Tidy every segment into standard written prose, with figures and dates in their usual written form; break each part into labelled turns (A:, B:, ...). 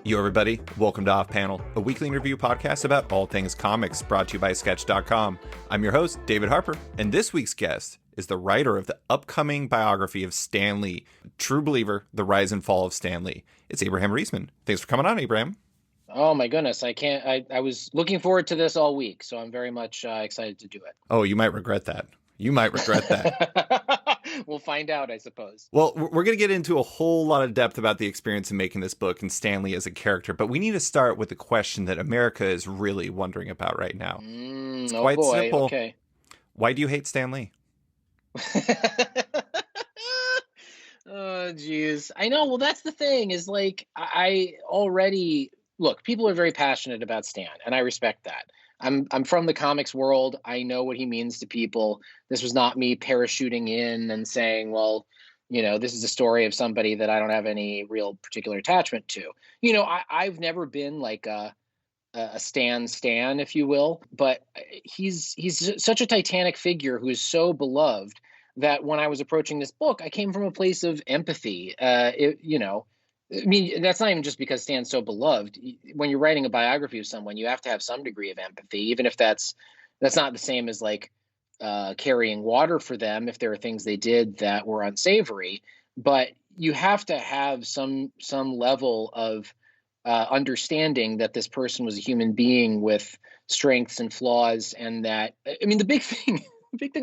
A: Yo, everybody. Welcome to Off Panel, a weekly interview podcast about all things comics, brought to you by Sketch.com. I'm your host, David Harper, and this week's guest is the writer of the upcoming biography of Stan Lee, True Believer, The Rise and Fall of Stan Lee. It's Abraham Riesman. Thanks for coming on, Abraham.
B: Oh my goodness, I was looking forward to this all week, so I'm very much excited to do it.
A: Oh, you might regret that. You might regret that.
B: We'll find out, I suppose.
A: Well, we're going to get into a whole lot of depth about the experience of making this book and Stan Lee as a character, but we need to start with the question that America is really wondering about right now. It's quite simple.
B: Okay.
A: Why do you hate Stan Lee?
B: Oh, geez. I know. Well, that's the thing is like, I already look, people are very passionate about Stan, and I respect that. I'm from the comics world. I know what he means to people. This was not me parachuting in and saying, well, this is a story of somebody that I don't have any real particular attachment to. I've never been like a Stan, if you will, but he's such a titanic figure who is so beloved that when I was approaching this book, I came from a place of empathy. I mean, that's not even just because Stan's so beloved. When you're writing a biography of someone, you have to have some degree of empathy, even if that's not the same as like carrying water for them if there are things they did that were unsavory. But you have to have some level of understanding that this person was a human being with strengths and flaws, and that, I mean, the big thing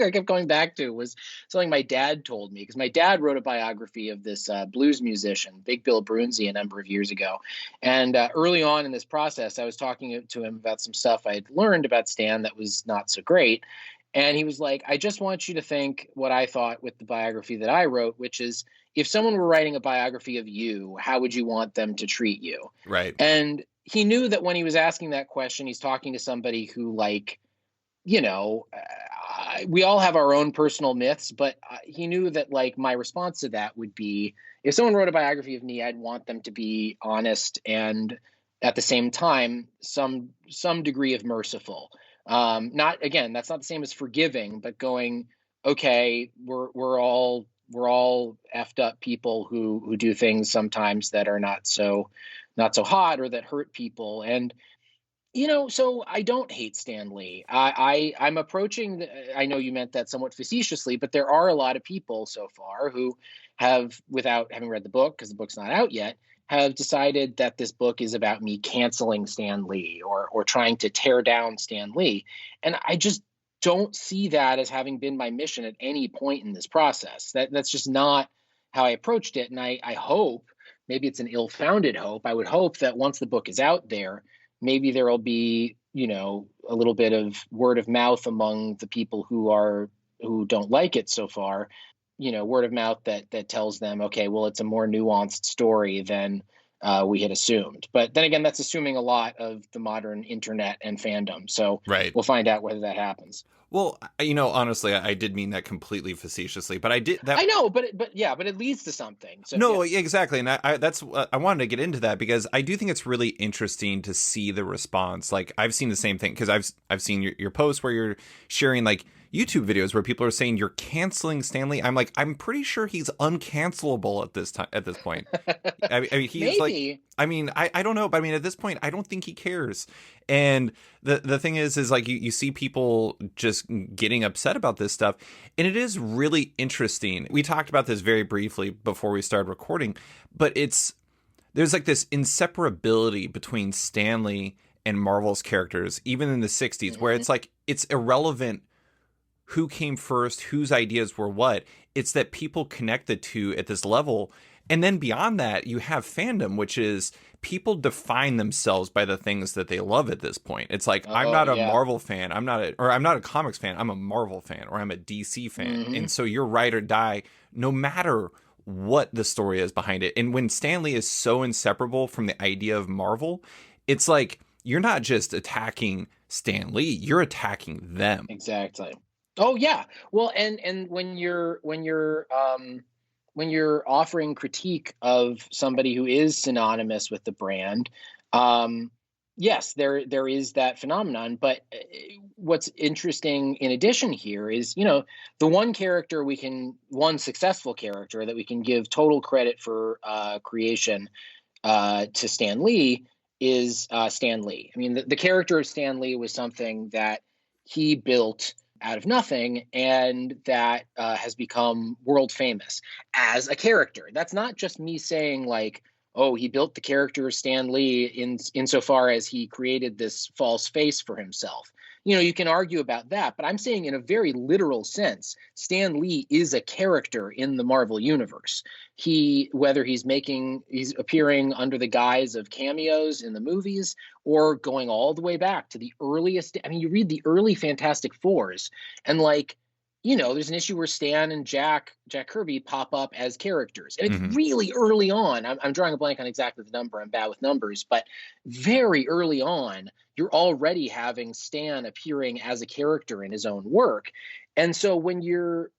B: I kept going back to was something my dad told me, because my dad wrote a biography of this blues musician, Big Bill Broonzy, a number of years ago. And early on in this process, I was talking to him about some stuff I had learned about Stan that was not so great. And he was like, I just want you to think what I thought with the biography that I wrote, which is, if someone were writing a biography of you, how would you want them to treat you?
A: Right.
B: And he knew that when he was asking that question, he's talking to somebody who, like, we all have our own personal myths, but he knew that, like, my response to that would be, if someone wrote a biography of me, I'd want them to be honest and at the same time some degree of merciful. Not, again, that's not the same as forgiving, but going, okay, we're all effed up people who do things sometimes that are not so hot or that hurt people. And so I don't hate Stan Lee. I'm approaching, I know you meant that somewhat facetiously, but there are a lot of people so far who have, without having read the book, because the book's not out yet, have decided that this book is about me canceling Stan Lee or trying to tear down Stan Lee. And I just don't see that as having been my mission at any point in this process. That's just not how I approached it. And I hope, maybe it's an ill-founded hope, I would hope that once the book is out there, maybe there will be, a little bit of word of mouth among the people who don't like it so far, word of mouth that tells them, okay, well, it's a more nuanced story than we had assumed. But then again, that's assuming a lot of the modern internet and fandom. So
A: Right.
B: We'll find out whether that happens.
A: Well, honestly, I did mean that completely facetiously, but I did that.
B: I know, but it leads to something. So,
A: No,
B: yeah.
A: exactly. And I wanted to get into that because I do think it's really interesting to see the response. Like, I've seen the same thing, because I've seen your posts where you're sharing like YouTube videos where people are saying you're canceling Stan Lee. I'm like, I'm pretty sure he's uncancelable at this point. I mean, he's
B: Maybe.
A: like, I mean, I don't know, but I mean, at this point, I don't think he cares. And the thing is like, you see people just getting upset about this stuff. And it is really interesting. We talked about this very briefly before we started recording, but there's like this inseparability between Stan Lee and Marvel's characters, even in the 60s, where it's like, it's irrelevant who came first, whose ideas were what. It's that people connect the two at this level. And then beyond that, you have fandom, which is people define themselves by the things that they love at this point. It's like, I'm not a Marvel fan. I'm not a comics fan. I'm a Marvel fan, or I'm a DC fan.
B: Mm-hmm.
A: And so you're ride or die, no matter what the story is behind it. And when Stan Lee is so inseparable from the idea of Marvel, it's like, you're not just attacking Stan Lee, you're attacking them.
B: Exactly. Oh yeah. Well, and when you're offering critique of somebody who is synonymous with the brand, yes, there is that phenomenon. But what's interesting in addition here is, the one successful character that we can give total credit for creation to Stan Lee is Stan Lee. I mean, the character of Stan Lee was something that he built out of nothing, and that has become world famous as a character. That's not just me saying like, oh, he built the character of Stan Lee insofar as he created this false face for himself. You can argue about that, but I'm saying in a very literal sense, Stan Lee is a character in the Marvel universe. Whether he's appearing under the guise of cameos in the movies or going all the way back to the earliest. I mean, you read the early Fantastic Fours, and like, there's an issue where Stan and Jack Kirby pop up as characters. And it's really early on. I'm drawing a blank on exactly the number. I'm bad with numbers, but very early on, you're already having Stan appearing as a character in his own work. And so when you're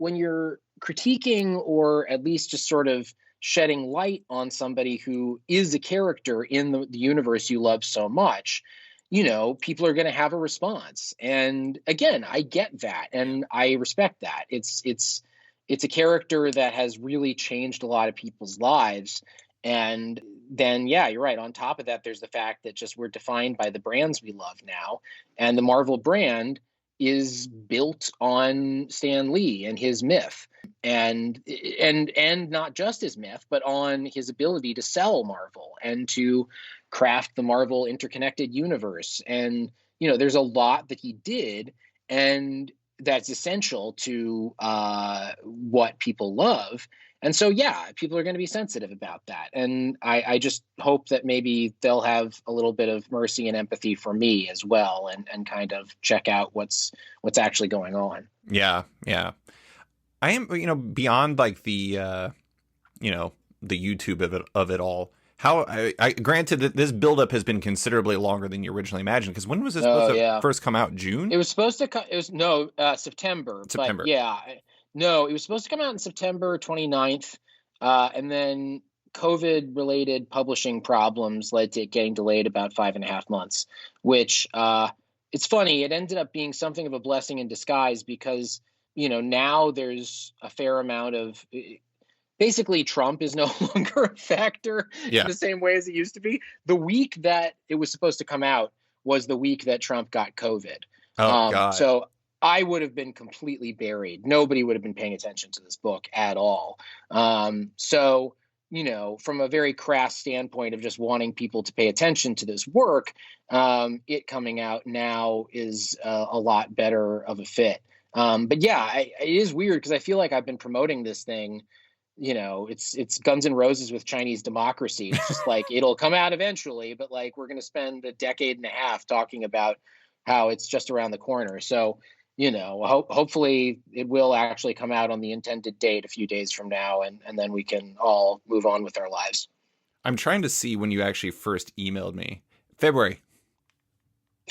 B: critiquing, or at least just sort of shedding light on somebody who is a character in the universe you love so much, people are going to have a response. And again, I get that, and I respect that. It's a character that has really changed a lot of people's lives. And then, yeah, you're right. On top of that, there's the fact that just we're defined by the brands we love now, and the Marvel brand is built on Stan Lee and his myth, and not just his myth, but on his ability to sell Marvel and to craft the Marvel interconnected universe. And there's a lot that he did, and that's essential to what people love. And so, yeah, people are going to be sensitive about that. And I just hope that maybe they'll have a little bit of mercy and empathy for me as well, and kind of check out what's actually going on.
A: Yeah. Yeah. I am, beyond like the YouTube of it all. How I granted that this buildup has been considerably longer than you originally imagined. Because when was this supposed to first come out? June?
B: It was supposed to come. It was September.
A: September.
B: But yeah, no, it was supposed to come out in September 29th, and then COVID-related publishing problems led to it getting delayed about 5.5 months. Which it's funny. It ended up being something of a blessing in disguise, because now there's a fair amount of. Basically, Trump is no longer a factor in the same way as it used to be. The week that it was supposed to come out was the week that Trump got COVID.
A: God.
B: So I would have been completely buried. Nobody would have been paying attention to this book at all. So, from a very crass standpoint of just wanting people to pay attention to this work, it coming out now is a lot better of a fit. But yeah, it is weird, because I feel like I've been promoting this thing. It's Guns N' Roses with Chinese democracy. It's just like, it'll come out eventually, but like, we're going to spend a decade and a half talking about how it's just around the corner. So, hopefully it will actually come out on the intended date a few days from now, and then we can all move on with our lives.
A: I'm trying to see when you actually first emailed me. February.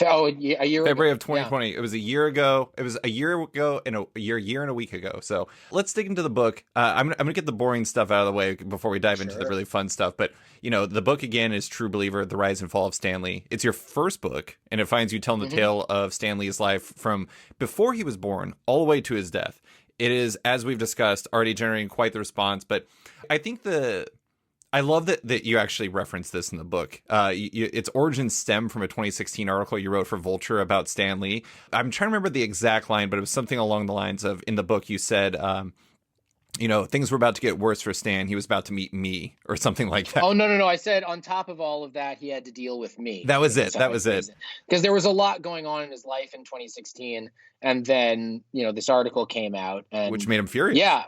B: Oh, a year
A: February
B: ago.
A: of 2020. Yeah. It was a year ago. It was a year ago and a year and a week ago. So let's dig into the book. I'm gonna get the boring stuff out of the way before we dive into the really fun stuff. But the book again is True Believer: The Rise and Fall of Stan Lee. It's your first book, and it finds you telling the tale of Stan Lee's life from before he was born all the way to his death. It is, as we've discussed, already generating quite the response. But I think I love that you actually reference this in the book. Its origins stem from a 2016 article you wrote for Vulture about Stan Lee. I'm trying to remember the exact line, but it was something along the lines of, in the book, you said, things were about to get worse for Stan. He was about to meet me, or something like that.
B: Oh, no. I said on top of all of that, he had to deal with me.
A: That was it.
B: Because there was a lot going on in his life in 2016. And then, this article came out.
A: Which made him furious.
B: Yeah.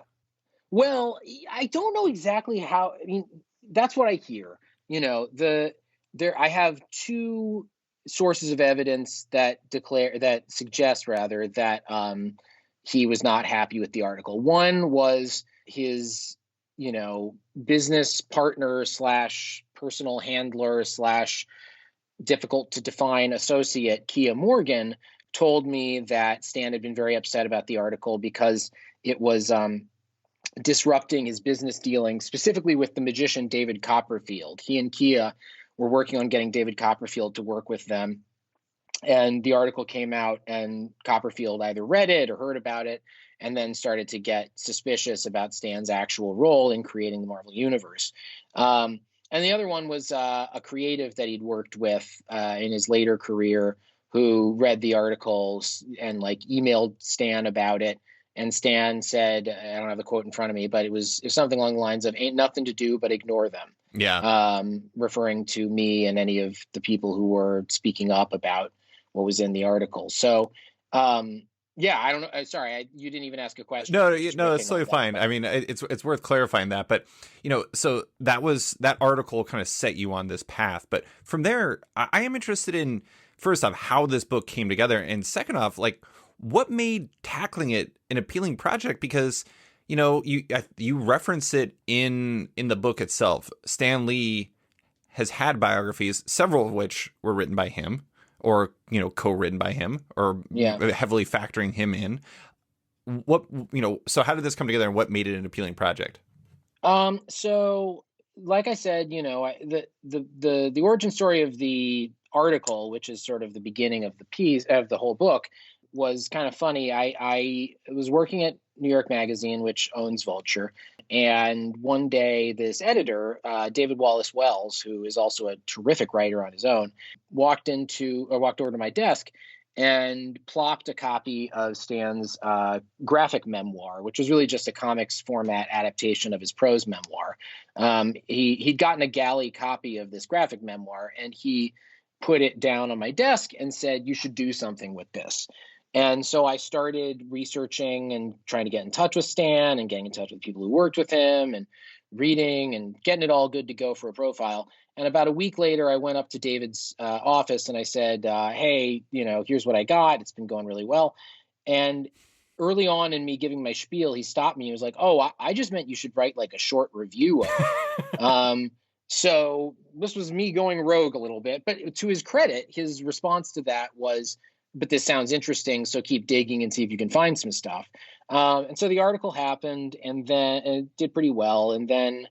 B: Well, I don't know exactly how. I mean, that's what I hear. I have two sources of evidence that suggest that he was not happy with the article. One was his, business partner / personal handler / difficult to define associate, Kia Morgan, told me that Stan had been very upset about the article because it was disrupting his business dealings, specifically with the magician David Copperfield. He and Kia were working on getting David Copperfield to work with them. And the article came out, and Copperfield either read it or heard about it, and then started to get suspicious about Stan's actual role in creating the Marvel Universe. And the other one was a creative that he'd worked with in his later career, who read the articles and like emailed Stan about it. And Stan said, I don't have the quote in front of me, but it was something along the lines of "Ain't nothing to do but ignore them,"
A: Yeah.
B: referring to me and any of the people who were speaking up about what was in the article. So, yeah, I don't know. Sorry, you didn't even ask a question.
A: No,
B: I'm just
A: no, that's
B: ripping
A: totally
B: on that,
A: fine.
B: but
A: I mean, it's worth clarifying that, but so that article kind of set you on this path. But from there, I am interested in, first off, how this book came together, and second off, like, what made tackling it an appealing project? Because you reference it in the book itself. Stan Lee has had biographies, several of which were written by him, or co-written by him, or
B: yeah.
A: heavily factoring him in. What so how did this come together, and what made it an appealing project?
B: So like I said, the origin story of the article, which is sort of the beginning of the piece of the whole book, was kind of funny. I was working at New York Magazine, which owns Vulture, and one day this editor, David Wallace Wells, who is also a terrific writer on his own, walked over to my desk and plopped a copy of Stan's graphic memoir, which was really just a comics format adaptation of his prose memoir. He'd gotten a galley copy of this graphic memoir, and he put it down on my desk and said, "You should do something with this." And so I started researching and trying to get in touch with Stan and getting in touch with people who worked with him and reading and getting it all good to go for a profile. And about a week later, I went up to David's office and I said, "Hey, here's what I got. It's been going really well." And early on in me giving my spiel, he stopped me. He was like, "Oh, I just meant you should write like a short review of it." So this was me going rogue a little bit. But to his credit, his response to that was, "But this sounds interesting, so keep digging and see if you can find some stuff." And so the article happened, and then it did pretty well. And then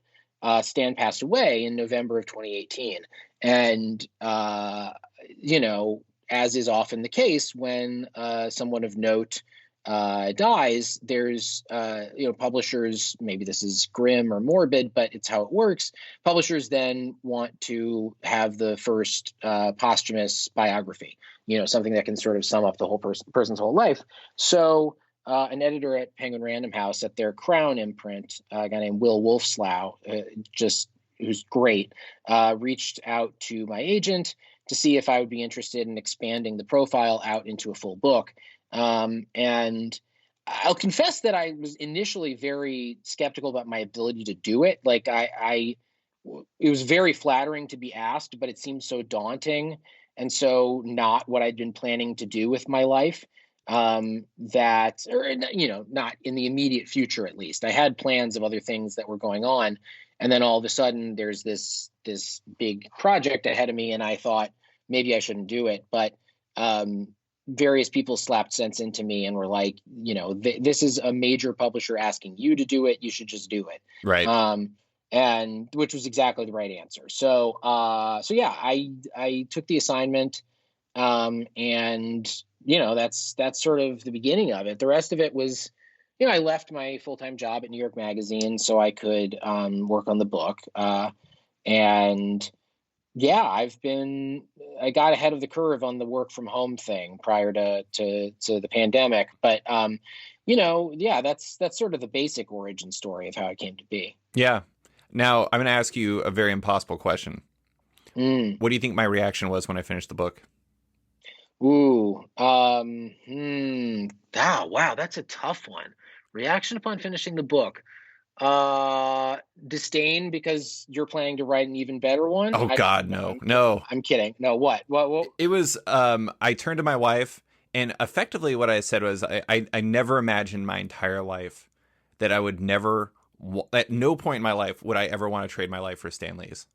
B: Stan passed away in November of 2018. And, as is often the case when someone of note dies, there's, publishers, maybe this is grim or morbid, but it's how it works. Publishers then want to have the first posthumous biography, something that can sort of sum up the whole person's whole life. So an editor at Penguin Random House at their Crown imprint, a guy named Will Wolfslau, who's great, reached out to my agent to see if I would be interested in expanding the profile out into a full book. And I'll confess that I was initially very skeptical about my ability to do it. Like it was very flattering to be asked, but it seemed so daunting and so not what I'd been planning to do with my life. Not in the immediate future, at least. I had plans of other things that were going on. And then all of a sudden there's this big project ahead of me. And I thought maybe I shouldn't do it. But, various people slapped sense into me and were like, this is a major publisher asking you to do it. You should just do it.
A: Right.
B: And which was exactly the right answer. So yeah, I took the assignment, and that's sort of the beginning of it. The rest of it was, I left my full-time job at New York Magazine so I could work on the book. And yeah, I got ahead of the curve on the work from home thing prior to the pandemic. But yeah, that's sort of the basic origin story of how it came to be.
A: Yeah. Now I'm going to ask you a very impossible question. What do you think my reaction was when I finished the book?
B: Ooh. Wow, that's a tough one. Reaction upon finishing the book. Disdain because you're planning to write an even better one?
A: Oh God, no.
B: I'm kidding. No, what?
A: It was, I turned to my wife, and effectively what I said was, I never imagined my entire life that I would never, at no point in my life would I ever want to trade my life for Stan Lee's.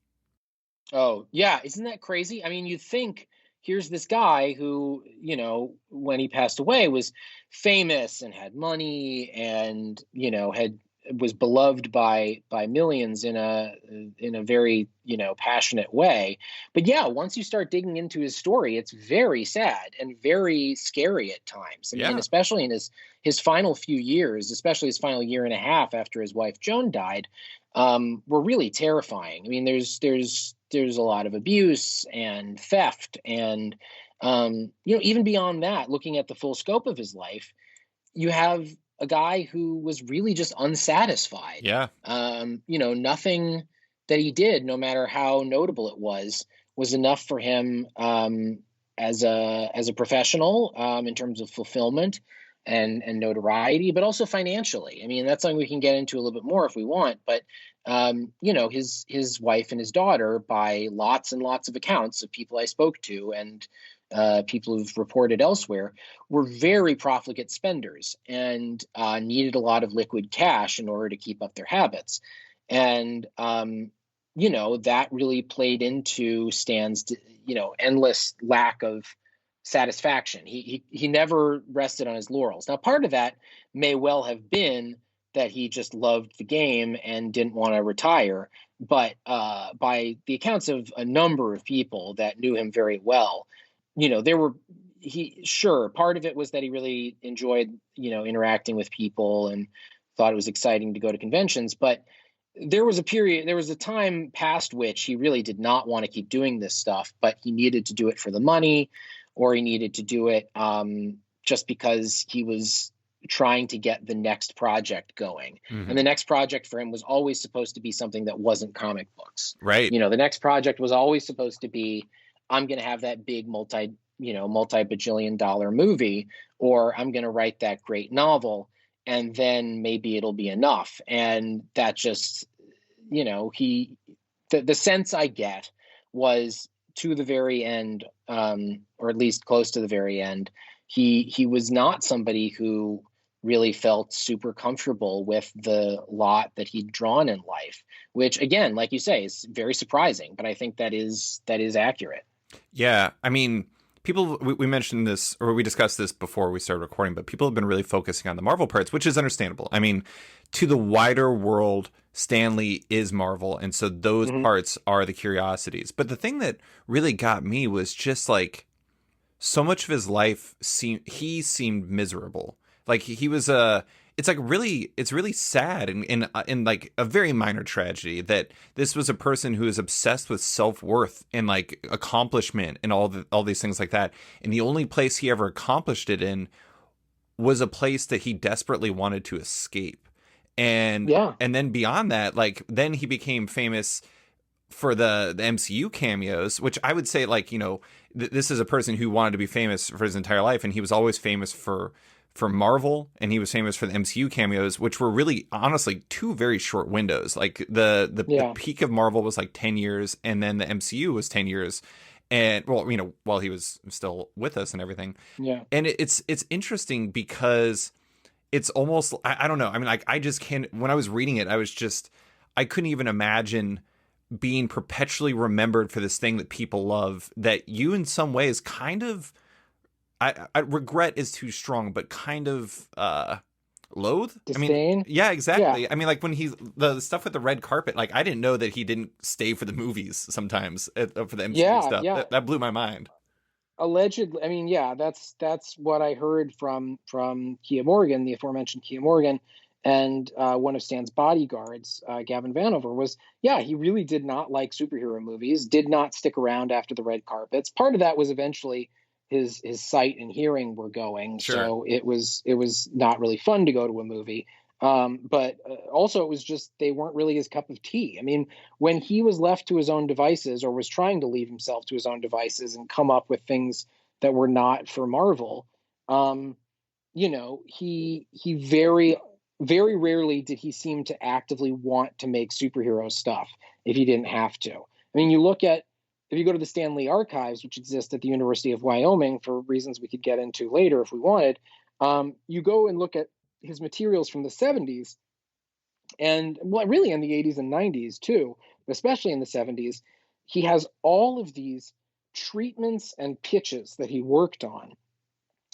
B: Oh, yeah. Isn't that crazy? I mean, you'd think here's this guy who, when he passed away was famous and had money and, had was beloved by millions in a very, passionate way. But yeah, once you start digging into his story, it's very sad and very scary at times. I mean,
A: Yeah.
B: especially in his final few years, especially his final year and a half after his wife Joan died, were really terrifying. I mean, there's a lot of abuse and theft, and even beyond that, looking at the full scope of his life, you have a guy who was really just unsatisfied.
A: Yeah.
B: Nothing that he did, no matter how notable it was enough for him, as a professional, in terms of fulfillment and notoriety, but also financially. I mean, that's something we can get into a little bit more if we want. But his wife and his daughter, by lots and lots of accounts of people I spoke to and people who've reported elsewhere, were very profligate spenders and needed a lot of liquid cash in order to keep up their habits. And that really played into Stan's endless lack of satisfaction. He never rested on his laurels. Now, part of that may well have been that he just loved the game and didn't want to retire. But by the accounts of a number of people that knew him very well, there were part of it was that he really enjoyed, interacting with people and thought it was exciting to go to conventions. But there was a time past which he really did not want to keep doing this stuff, but he needed to do it for the money, or he needed to do it just because he was trying to get the next project going.
A: Mm-hmm.
B: And the next project for him was always supposed to be something that wasn't comic books.
A: Right.
B: The next project was always supposed to be, I'm going to have that big multi-bajillion dollar movie, or I'm going to write that great novel, and then maybe it'll be enough. And that just, the sense I get was, to the very end, or at least close to the very end, he was not somebody who really felt super comfortable with the lot that he'd drawn in life, which, again, like you say, is very surprising. But I think that is accurate.
A: Yeah. I mean, we mentioned this, or we discussed this before we started recording, but people have been really focusing on the Marvel parts, which is understandable. I mean, to the wider world, Stan Lee is Marvel, and so those parts are the curiosities. But the thing that really got me was just like, so much of his life seemed miserable. Like he was it's really sad and like a very minor tragedy that this was a person who is obsessed with self-worth and like accomplishment and all these things like that. And the only place he ever accomplished it in was a place that he desperately wanted to escape. And then beyond that, like, then he became famous for the MCU cameos, which I would say, like, this is a person who wanted to be famous for his entire life, and he was always famous for Marvel, and he was famous for the MCU cameos, which were really, honestly, two very short windows. Like the peak of Marvel was like 10 years, and then the MCU was 10 years. And while he was still with us and everything. Yeah. And it's interesting because it's almost, I don't know. I mean, like, I just can't, when I was reading it, I couldn't even imagine being perpetually remembered for this thing that people love, that you in some ways kind of, I regret is too strong, but kind of loathe.
B: Disdain?
A: I mean, yeah, exactly.
B: Yeah.
A: I mean, like, when the stuff with the red carpet, like, I didn't know that he didn't stay for the movies sometimes for the MCU stuff.
B: Yeah.
A: That blew my mind.
B: Allegedly, I mean, yeah, that's what I heard from Kia Morgan, the aforementioned Kia Morgan, and one of Stan's bodyguards, Gavin Vanover, was, he really did not like superhero movies, did not stick around after the red carpets. Part of that was eventually his sight and hearing were going,
A: sure.
B: So it was not really fun to go to a movie. But also it was just, they weren't really his cup of tea. I mean, when he was left to his own devices, or was trying to leave himself to his own devices and come up with things that were not for Marvel, he very, very rarely did he seem to actively want to make superhero stuff if he didn't have to. I mean, if you go to the Stan Lee archives, which exist at the University of Wyoming for reasons we could get into later if we wanted, you go and look at his materials from the 70s, and really in the 80s and 90s too, but especially in the 70s, he has all of these treatments and pitches that he worked on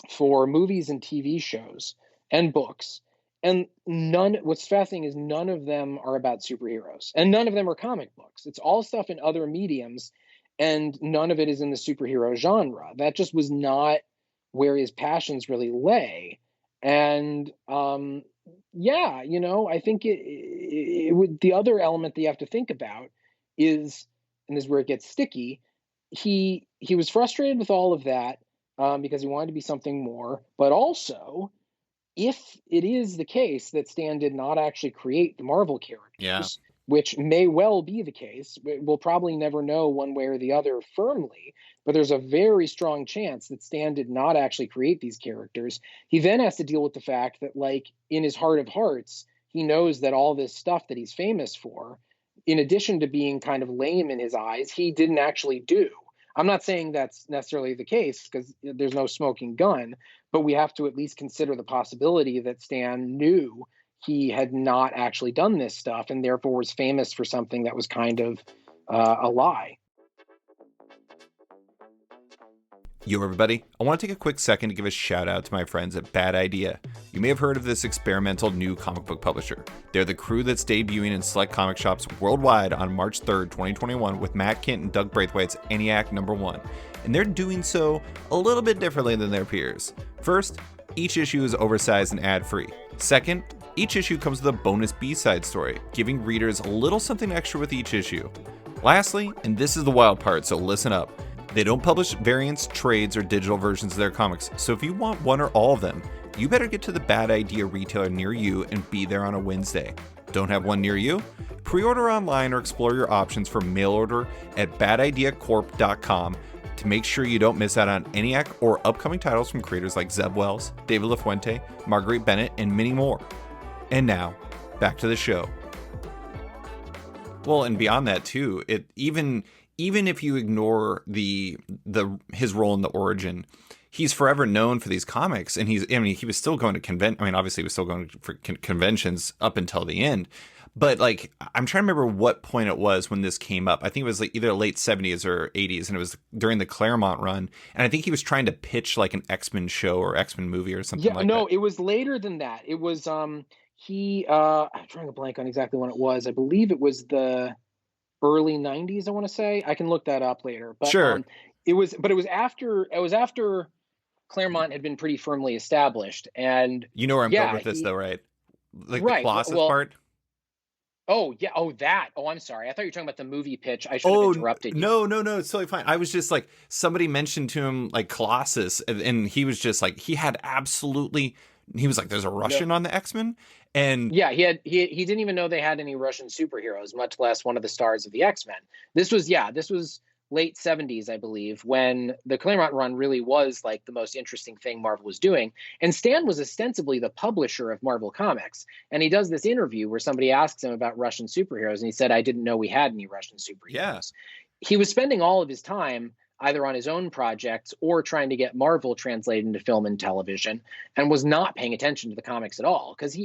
B: for movies and TV shows and books. And what's fascinating is none of them are about superheroes, and none of them are comic books. It's all stuff in other mediums, and none of it is in the superhero genre. That just was not where his passions really lay. And yeah, I think it would, the other element that you have to think about is, and this is where it gets sticky. He was frustrated with all of that, because he wanted to be something more, but also, if it is the case that Stan did not actually create the Marvel
A: Yeah.
B: characters, which may well be the case, we'll probably never know one way or the other firmly, but there's a very strong chance that Stan did not actually create these characters. He then has to deal with the fact that, like, in his heart of hearts, he knows that all this stuff that he's famous for, in addition to being kind of lame in his eyes, he didn't actually do. I'm not saying that's necessarily the case, because there's no smoking gun, but we have to at least consider the possibility that Stan knew he had not actually done this stuff, and therefore was famous for something that was kind of a lie.
A: Yo, everybody, I want to take a quick second to give a shout out to my friends at Bad Idea. You may have heard of this experimental new comic book publisher. They're the crew that's debuting in select comic shops worldwide on March 3rd, 2021 with Matt Kint and Doug Braithwaite's ENIAC #1. And they're doing so a little bit differently than their peers. First, each issue is oversized and ad-free. Second, each issue comes with a bonus B-side story, giving readers a little something extra with each issue. Lastly, and this is the wild part, so listen up, they don't publish variants, trades, or digital versions of their comics, so if you want one or all of them, you better get to the Bad Idea retailer near you and be there on a Wednesday. Don't have one near you? Pre-order online or explore your options for mail order at badideacorp.com to make sure you don't miss out on ENIAC or upcoming titles from creators like Zeb Wells, David LaFuente, Marguerite Bennett, and many more. And now, back to the show. Well, and beyond that too, it even if you ignore his role in the origin, he's forever known for these comics, and he was still going to obviously he was still going for conventions up until the end. But like, I'm trying to remember what point it was when this came up. I think it was like either late 70s or 80s, and it was during the Claremont run. And I think he was trying to pitch like an X-Men show or X-Men movie or something like that.
B: No, it was later than that. It was I'm trying to blank on exactly when it was. I believe it was the early 90s, I want to say. I can look that up later. But
A: sure.
B: It was after Claremont had been pretty firmly established. And
A: you know where I'm going with this though, right? Like the Colossus part?
B: Oh, yeah. Oh, that. Oh, I'm sorry. I thought you were talking about the movie pitch. I should have interrupted you.
A: No. It's totally fine. I was just like, somebody mentioned to him like Colossus, and he was just like, he was like, there's a Russian on the X-Men. And
B: yeah, he didn't even know they had any Russian superheroes, much less one of the stars of the X-Men. This was late 70s, I believe, when the Claremont run really was like the most interesting thing Marvel was doing. And Stan was ostensibly the publisher of Marvel Comics. And he does this interview where somebody asks him about Russian superheroes, and he said, I didn't know we had any Russian superheroes.
A: Yeah.
B: He was spending all of his time either on his own projects or trying to get Marvel translated into film and television, and was not paying attention to the comics at all. Because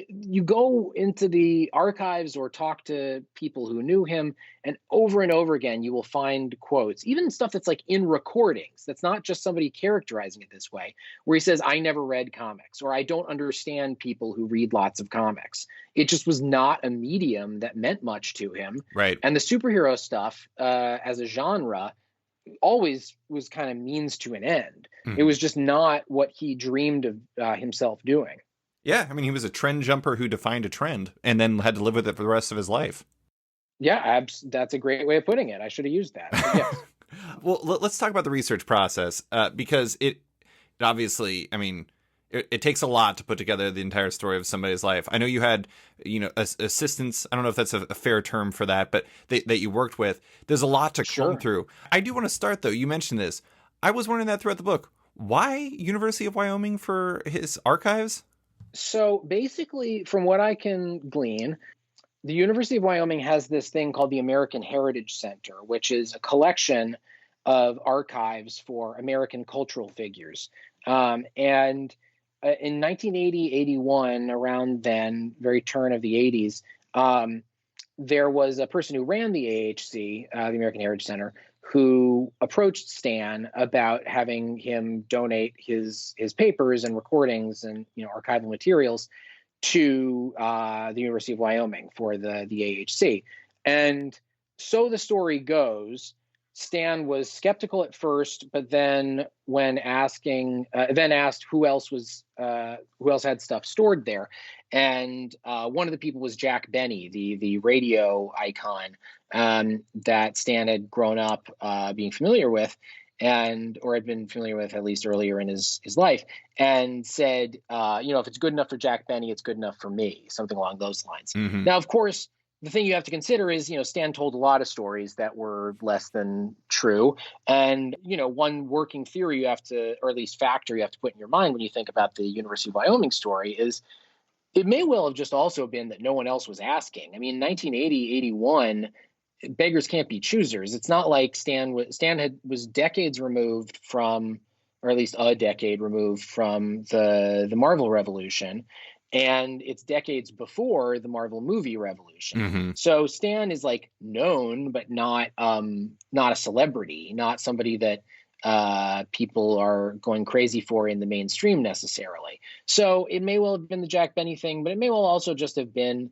B: you go into the archives or talk to people who knew him, and over again, you will find quotes, even stuff that's like in recordings. That's not just somebody characterizing it this way, where he says, I never read comics, or I don't understand people who read lots of comics. It just was not a medium that meant much to him.
A: Right.
B: And the superhero stuff as a genre always was kind of means to an end. Mm-hmm. It was just not what he dreamed of himself doing.
A: Yeah, he was a trend jumper who defined a trend and then had to live with it for the rest of his life.
B: Yeah, that's a great way of putting it. I should have used that. Yes.
A: Well, let's talk about the research process, because it obviously, it takes a lot to put together the entire story of somebody's life. I know you had, assistants. I don't know if that's a fair term for that, but that you worked with. There's a lot to comb through. I do want to start, though. You mentioned this. I was wondering that throughout the book. Why University of Wyoming for his archives?
B: So basically, from what I can glean, the University of Wyoming has this thing called the American Heritage Center, which is a collection of archives for American cultural figures. And in 1980, 81, around then, very turn of the 80s, there was a person who ran the AHC, the American Heritage Center, who approached Stan about having him donate his papers and recordings and archival materials to the University of Wyoming for the AHC. And so the story goes, Stan was skeptical at first, but then when asked who else had stuff stored there, and one of the people was Jack Benny, the radio icon that Stan had grown up being familiar with, or had been familiar with at least earlier in his life, and said, if it's good enough for Jack Benny, it's good enough for me, something along those lines.
A: Mm-hmm.
B: Now, of course, the thing you have to consider is, Stan told a lot of stories that were less than true. And, one working theory you have to, or at least factor you have to put in your mind when you think about the University of Wyoming story is it may well have just also been that no one else was asking. I mean, 1980, 81, beggars can't be choosers. It's not like Stan was decades removed from, or at least a decade removed from the Marvel Revolution. And it's decades before the Marvel movie revolution.
A: Mm-hmm.
B: So Stan is like known, but not a celebrity, not somebody that people are going crazy for in the mainstream necessarily. So it may well have been the Jack Benny thing, but it may well also just have been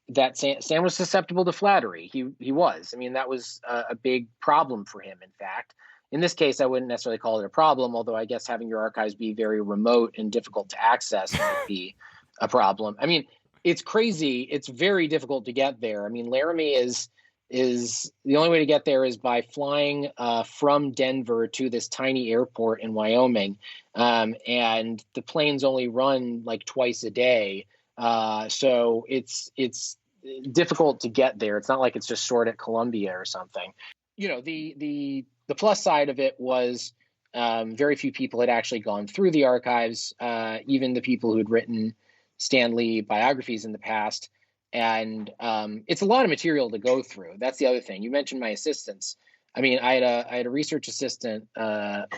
B: that Stan was susceptible to flattery. He was. I mean, that was a big problem for him, in fact. In this case, I wouldn't necessarily call it a problem, although I guess having your archives be very remote and difficult to access might be a problem. I mean, it's crazy. It's very difficult to get there. I mean, Laramie is the only way to get there is by flying from Denver to this tiny airport in Wyoming. And the planes only run like twice a day. So it's difficult to get there. It's not like it's just stored at Columbia or something. The plus side of it was very few people had actually gone through the archives, even the people who'd written Stan Lee biographies in the past. And it's a lot of material to go through. That's the other thing. You mentioned my assistants. I mean, I had a research assistant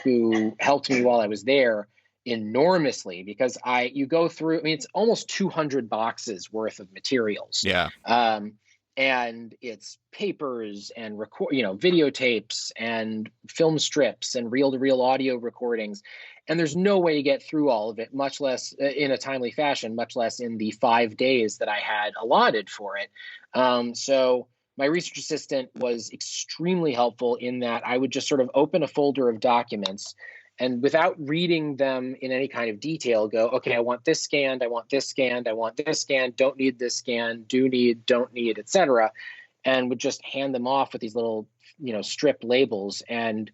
B: who helped me while I was there enormously because you go through, I mean, it's almost 200 boxes worth of materials.
A: Yeah.
B: And it's papers and videotapes and film strips and reel-to-reel audio recordings. And there's no way to get through all of it, much less in a timely fashion, much less in the 5 days that I had allotted for it. So my research assistant was extremely helpful in that I would just sort of open a folder of documents and without reading them in any kind of detail, go, okay, I want this scanned, I want this scanned, I want this scanned, don't need this scanned, do need, don't need, etc. And would just hand them off with these little, strip labels. And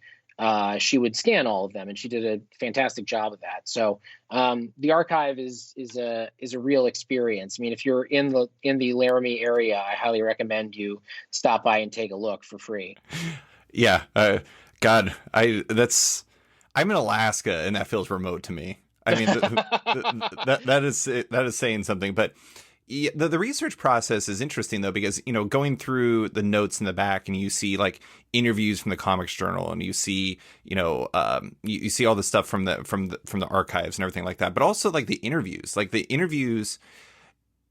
B: she would scan all of them, and she did a fantastic job of that. So the archive is a real experience. I mean, if you're in the Laramie area, I highly recommend you stop by and take a look for free.
A: Yeah, God, I'm in Alaska, and that feels remote to me. I mean, that is saying something. But the research process is interesting though, because going through the notes in the back, and you see like interviews from the Comics Journal, and you see you see all the stuff from the archives and everything like that. But also like the interviews,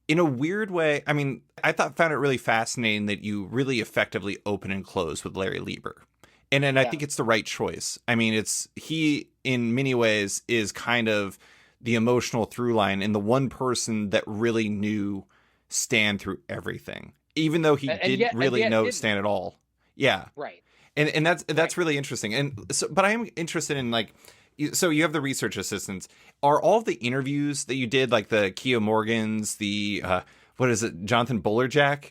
A: in a weird way. I mean, I found it really fascinating that you really effectively open and close with Larry Lieber. And I think it's the right choice. I mean, he in many ways is kind of the emotional through line and the one person that really knew Stan through everything, even though he didn't really know Stan at all. Yeah.
B: Right.
A: And that's really interesting. And so, but I am interested in so you have the research assistants. Are all of the interviews that you did, like the Keogh Morgans, the, what is it, Jonathan Bullerjack?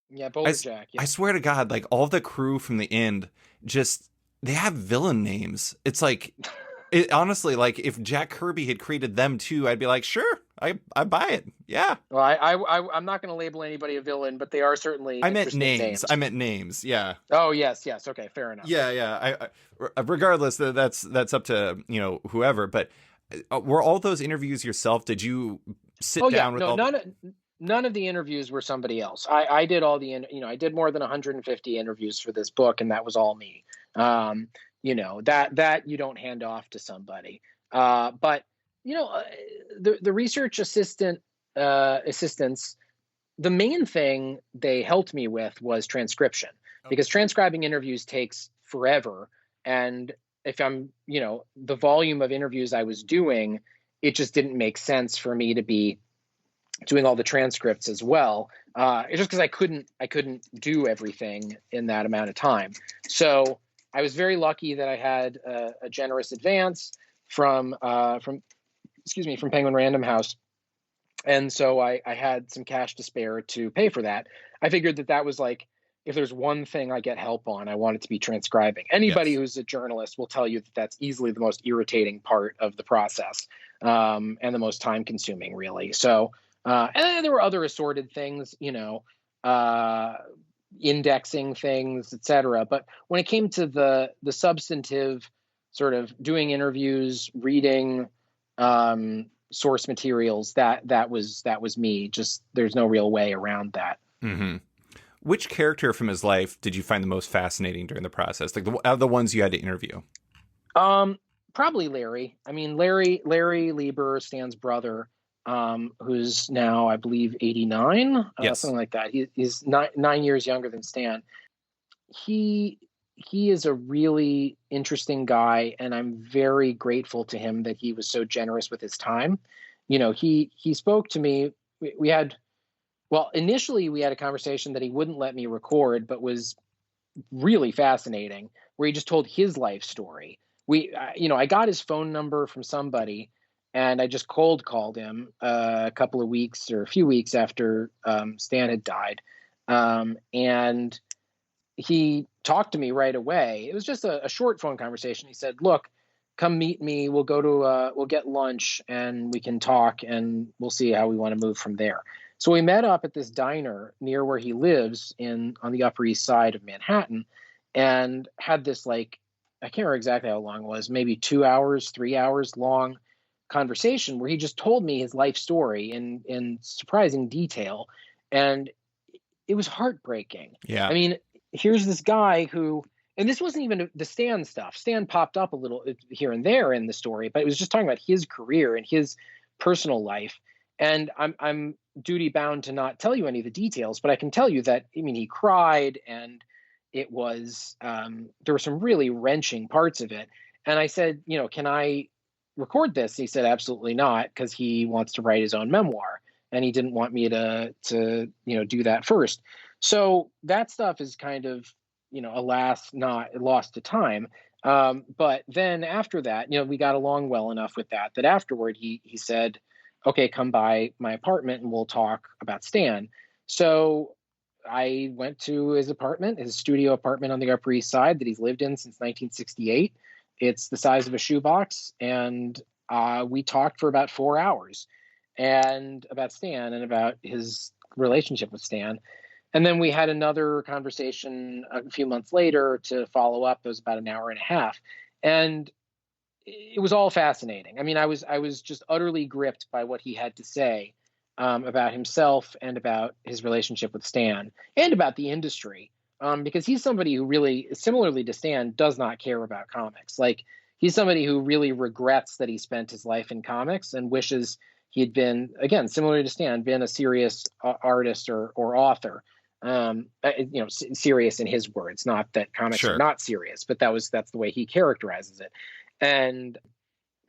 B: Yeah, Bullerjack.
A: I swear to God, like all the crew from the end, they have villain names. It's like, honestly, like if Jack Kirby had created them too, I'd be like, sure, I buy it. Yeah.
B: Well, I'm not going to label anybody a villain, but they are certainly.
A: I meant names. Yeah.
B: Oh yes. Okay, fair enough.
A: Yeah. Regardless, that's up to whoever. But were all those interviews yourself? Did you sit down with all?
B: None of the interviews were somebody else. I did all I did more than 150 interviews for this book, and that was all me. That you don't hand off to somebody. But the research assistants, the main thing they helped me with was transcription, because transcribing interviews takes forever. And if I'm, the volume of interviews I was doing, it just didn't make sense for me to be doing all the transcripts as well. It's just because I couldn't do everything in that amount of time. So I was very lucky that I had a generous advance from Penguin Random House, and so I had some cash to spare to pay for that. I figured that was like, if there's one thing I get help on, I want it to be transcribing. Anybody
A: Yes.
B: who's a journalist will tell you that that's easily the most irritating part of the process, and the most time consuming, really. So, and then there were other assorted things, uh, indexing things, etc. But when it came to the substantive sort of doing interviews, reading, source materials, that was me. Just there's no real way around that.
A: Hmm. Which character from his life did you find the most fascinating during the process? Like out of the ones you had to interview?
B: Um, Probably Larry. I mean, Larry Lieber, Stan's brother, who's now, I believe, 89,
A: Yes.
B: something like that. He's 9 years younger than Stan. He he is a really interesting guy, and I'm very grateful to him that he was so generous with his time. He spoke to me. We had, well, initially we had a conversation that he wouldn't let me record, but was really fascinating, where he just told his life story. I got his phone number from somebody, and I just cold called him a couple of weeks or a few weeks after Stan had died, and he talked to me right away. It was just a short phone conversation. He said, "Look, come meet me. We'll get lunch and we can talk, and we'll see how we want to move from there." So we met up at this diner near where he lives on the Upper East Side of Manhattan, and had this, like, I can't remember exactly how long it was, maybe 2 hours, 3 hours long conversation, where he just told me his life story in surprising detail, and it was heartbreaking.
A: Yeah.
B: I mean, here's this guy who, and this wasn't even the Stan stuff. Stan popped up a little here and there in the story, but it was just talking about his career and his personal life. And I'm duty bound to not tell you any of the details, but I can tell you that, I mean, he cried, and it was, there were some really wrenching parts of it. And I said, can I record this? He said, absolutely not, because he wants to write his own memoir, and he didn't want me to do that first. So that stuff is kind of, alas, not lost to time. But then after that, we got along well enough with that afterward he said, "Okay, come by my apartment and we'll talk about Stan." So I went to his apartment, his studio apartment on the Upper East Side that he's lived in since 1968. It's the size of a shoebox, and we talked for about 4 hours, and about Stan and about his relationship with Stan. And then we had another conversation a few months later to follow up. It was about an hour and a half, and it was all fascinating. I mean, I was just utterly gripped by what he had to say, about himself and about his relationship with Stan and about the industry. Because he's somebody who really, similarly to Stan, does not care about comics. Like, he's somebody who really regrets that he spent his life in comics and wishes he had been, again, similar to Stan, been a serious artist or author. Serious in his words, not that comics are
A: Sure.
B: not serious, but that's the way he characterizes it. And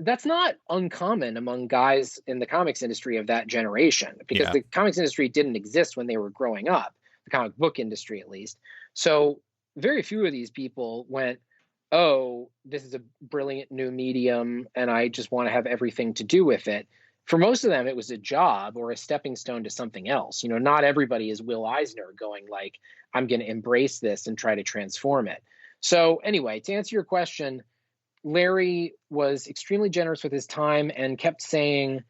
B: that's not uncommon among guys in the comics industry of that generation, because
A: Yeah.
B: the comics industry didn't exist when they were growing up, the comic book industry at least. So very few of these people went, "Oh, this is a brilliant new medium and I just want to have everything to do with it." For most of them, it was a job or a stepping stone to something else. Not everybody is Will Eisner going like, "I'm going to embrace this and try to transform it." So anyway, to answer your question, Larry was extremely generous with his time and kept saying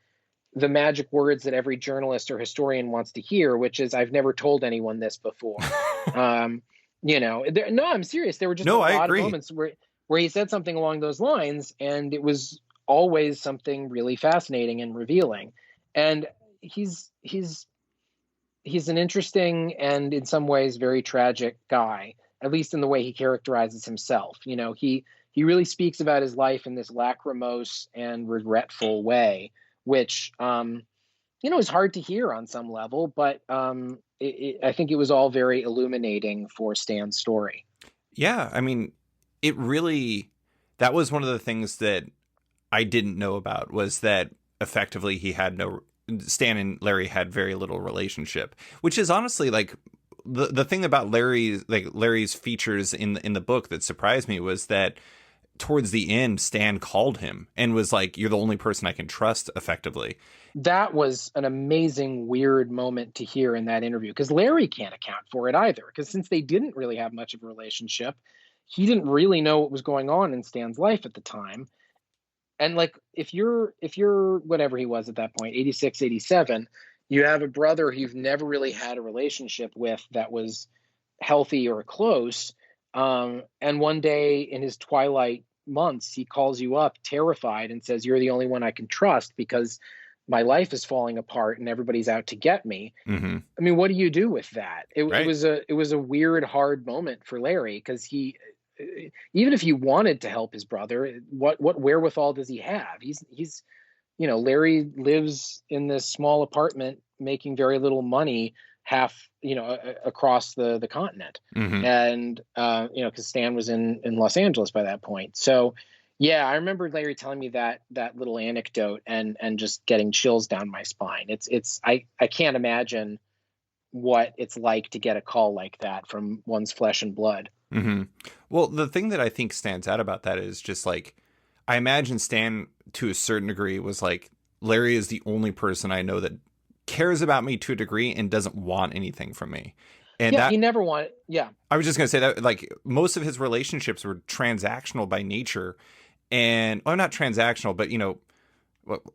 B: the magic words that every journalist or historian wants to hear, which is, "I've never told anyone this before." Um, no, I'm serious. There were just a
A: No, I
B: lot of
A: agree.
B: moments where he said something along those lines, and it was always something really fascinating and revealing. And he's an interesting and in some ways very tragic guy, at least in the way he characterizes himself. He really speaks about his life in this lachrymose and regretful way, which is hard to hear on some level, but I think it was all very illuminating for Stan's story.
A: Yeah, I mean, it really, that was one of the things that I didn't know about, was that effectively he had no, Stan and Larry had very little relationship, which is honestly like the thing about Larry's features in the book that surprised me was that towards the end, Stan called him and was like, "You're the only person I can trust," effectively.
B: That was an amazing, weird moment to hear in that interview because Larry can't account for it either. Because since they didn't really have much of a relationship, he didn't really know what was going on in Stan's life at the time. And like, if you're whatever he was at that point, 86, 87, you have a brother who you've never really had a relationship with that was healthy or close. And one day in his twilight months, he calls you up terrified and says, "You're the only one I can trust because my life is falling apart and everybody's out to get me."
A: Mm-hmm.
B: I mean, what do you do with that? It
A: Right.
B: was a weird, hard moment for Larry because even if he wanted to help his brother, what wherewithal does he have? He's Larry lives in this small apartment making very little money, half across the continent,
A: Mm-hmm.
B: and because Stan was in Los Angeles by that point. So yeah, I remember Larry telling me that little anecdote and just getting chills down my spine. I can't imagine what it's like to get a call like that from one's flesh and blood.
A: Mm-hmm. Well, the thing that I think stands out about that is just like, I imagine Stan to a certain degree was like, Larry is the only person I know that cares about me to a degree and doesn't want anything from me. And
B: Yeah,
A: that,
B: he never wanted. Yeah,
A: I was just going to say that, like, most of his relationships were transactional by nature. And, well, not transactional, but,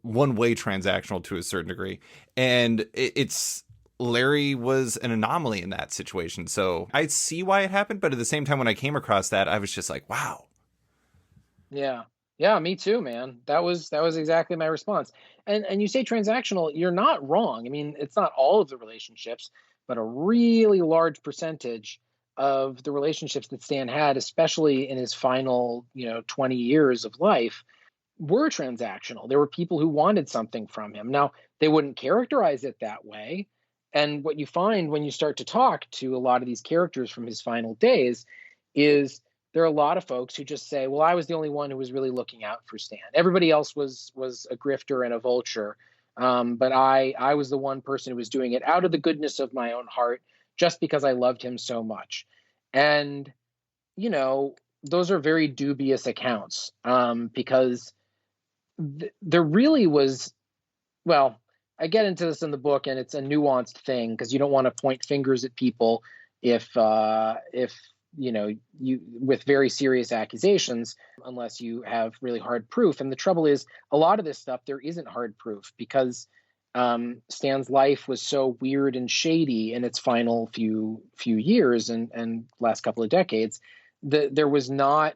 A: one way transactional to a certain degree. And it's, Larry was an anomaly in that situation. So I see why it happened. But at the same time, when I came across that, I was just like, wow.
B: yeah, yeah. Me too, man. That was exactly my response. And you say transactional, you're not wrong. I mean, it's not all of the relationships, but a really large percentage of the relationships that Stan had, especially in his final 20 years of life, were transactional. There were people who wanted something from him. Now, they wouldn't characterize it that way. And what you find when you start to talk to a lot of these characters from his final days is there are a lot of folks who just say, "Well, I was the only one who was really looking out for Stan. Everybody else was a grifter and a vulture, but I was the one person who was doing it out of the goodness of my own heart, just because I loved him so much." And you know, those are very dubious accounts, because there really was, well, I get into this in the book, and it's a nuanced thing because you don't want to point fingers at people if you with very serious accusations unless you have really hard proof. And the trouble is, a lot of this stuff there isn't hard proof because Stan's life was so weird and shady in its final few years and last couple of decades that there was not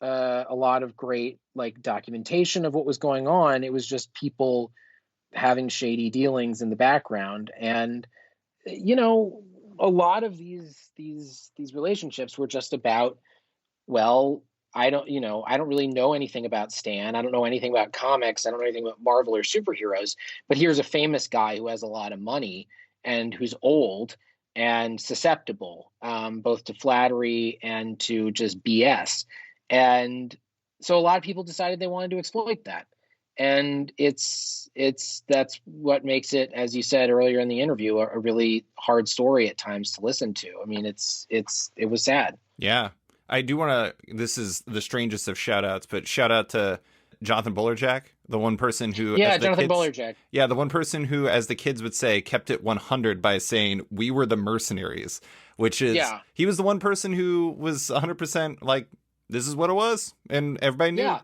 B: a lot of great like documentation of what was going on. It was just people having shady dealings in the background, and you know, a lot of these relationships were just about, well, I don't really know anything about Stan. I don't know anything about comics. I don't know anything about Marvel or superheroes. But here's a famous guy who has a lot of money and who's old and susceptible, both to flattery and to just BS. And so a lot of people decided they wanted to exploit that. And that's what makes it, as you said earlier in the interview, a really hard story at times to listen to. I mean, it was sad.
A: Yeah. I do want to, this is the strangest of shout outs, but shout out to Jonathan Bullerjack, the one person who,
B: Yeah,
A: as the
B: Jonathan
A: kids,
B: Bullerjack.
A: yeah, the one person who, as the kids would say, kept it 100 by saying, "We were the mercenaries," which is,
B: Yeah,
A: he was the one person who was 100% like, this is what it was. And everybody knew.
B: yeah.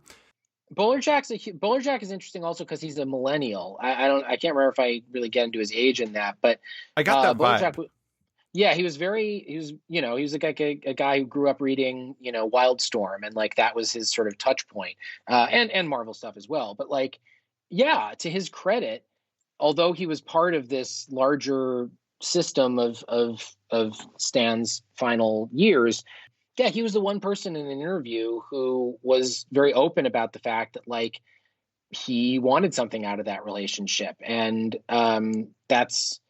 B: Bullerjack is interesting also because he's a millennial. I can't remember if I really get into his age in that, but
A: I got that
B: Bullerjack.
A: vibe.
B: Yeah, he was like a guy who grew up reading Wildstorm, and like that was his sort of touch point, and Marvel stuff as well. But like, yeah, to his credit, although he was part of this larger system of Stan's final years, yeah, he was the one person in an interview who was very open about the fact that like he wanted something out of that relationship, and that's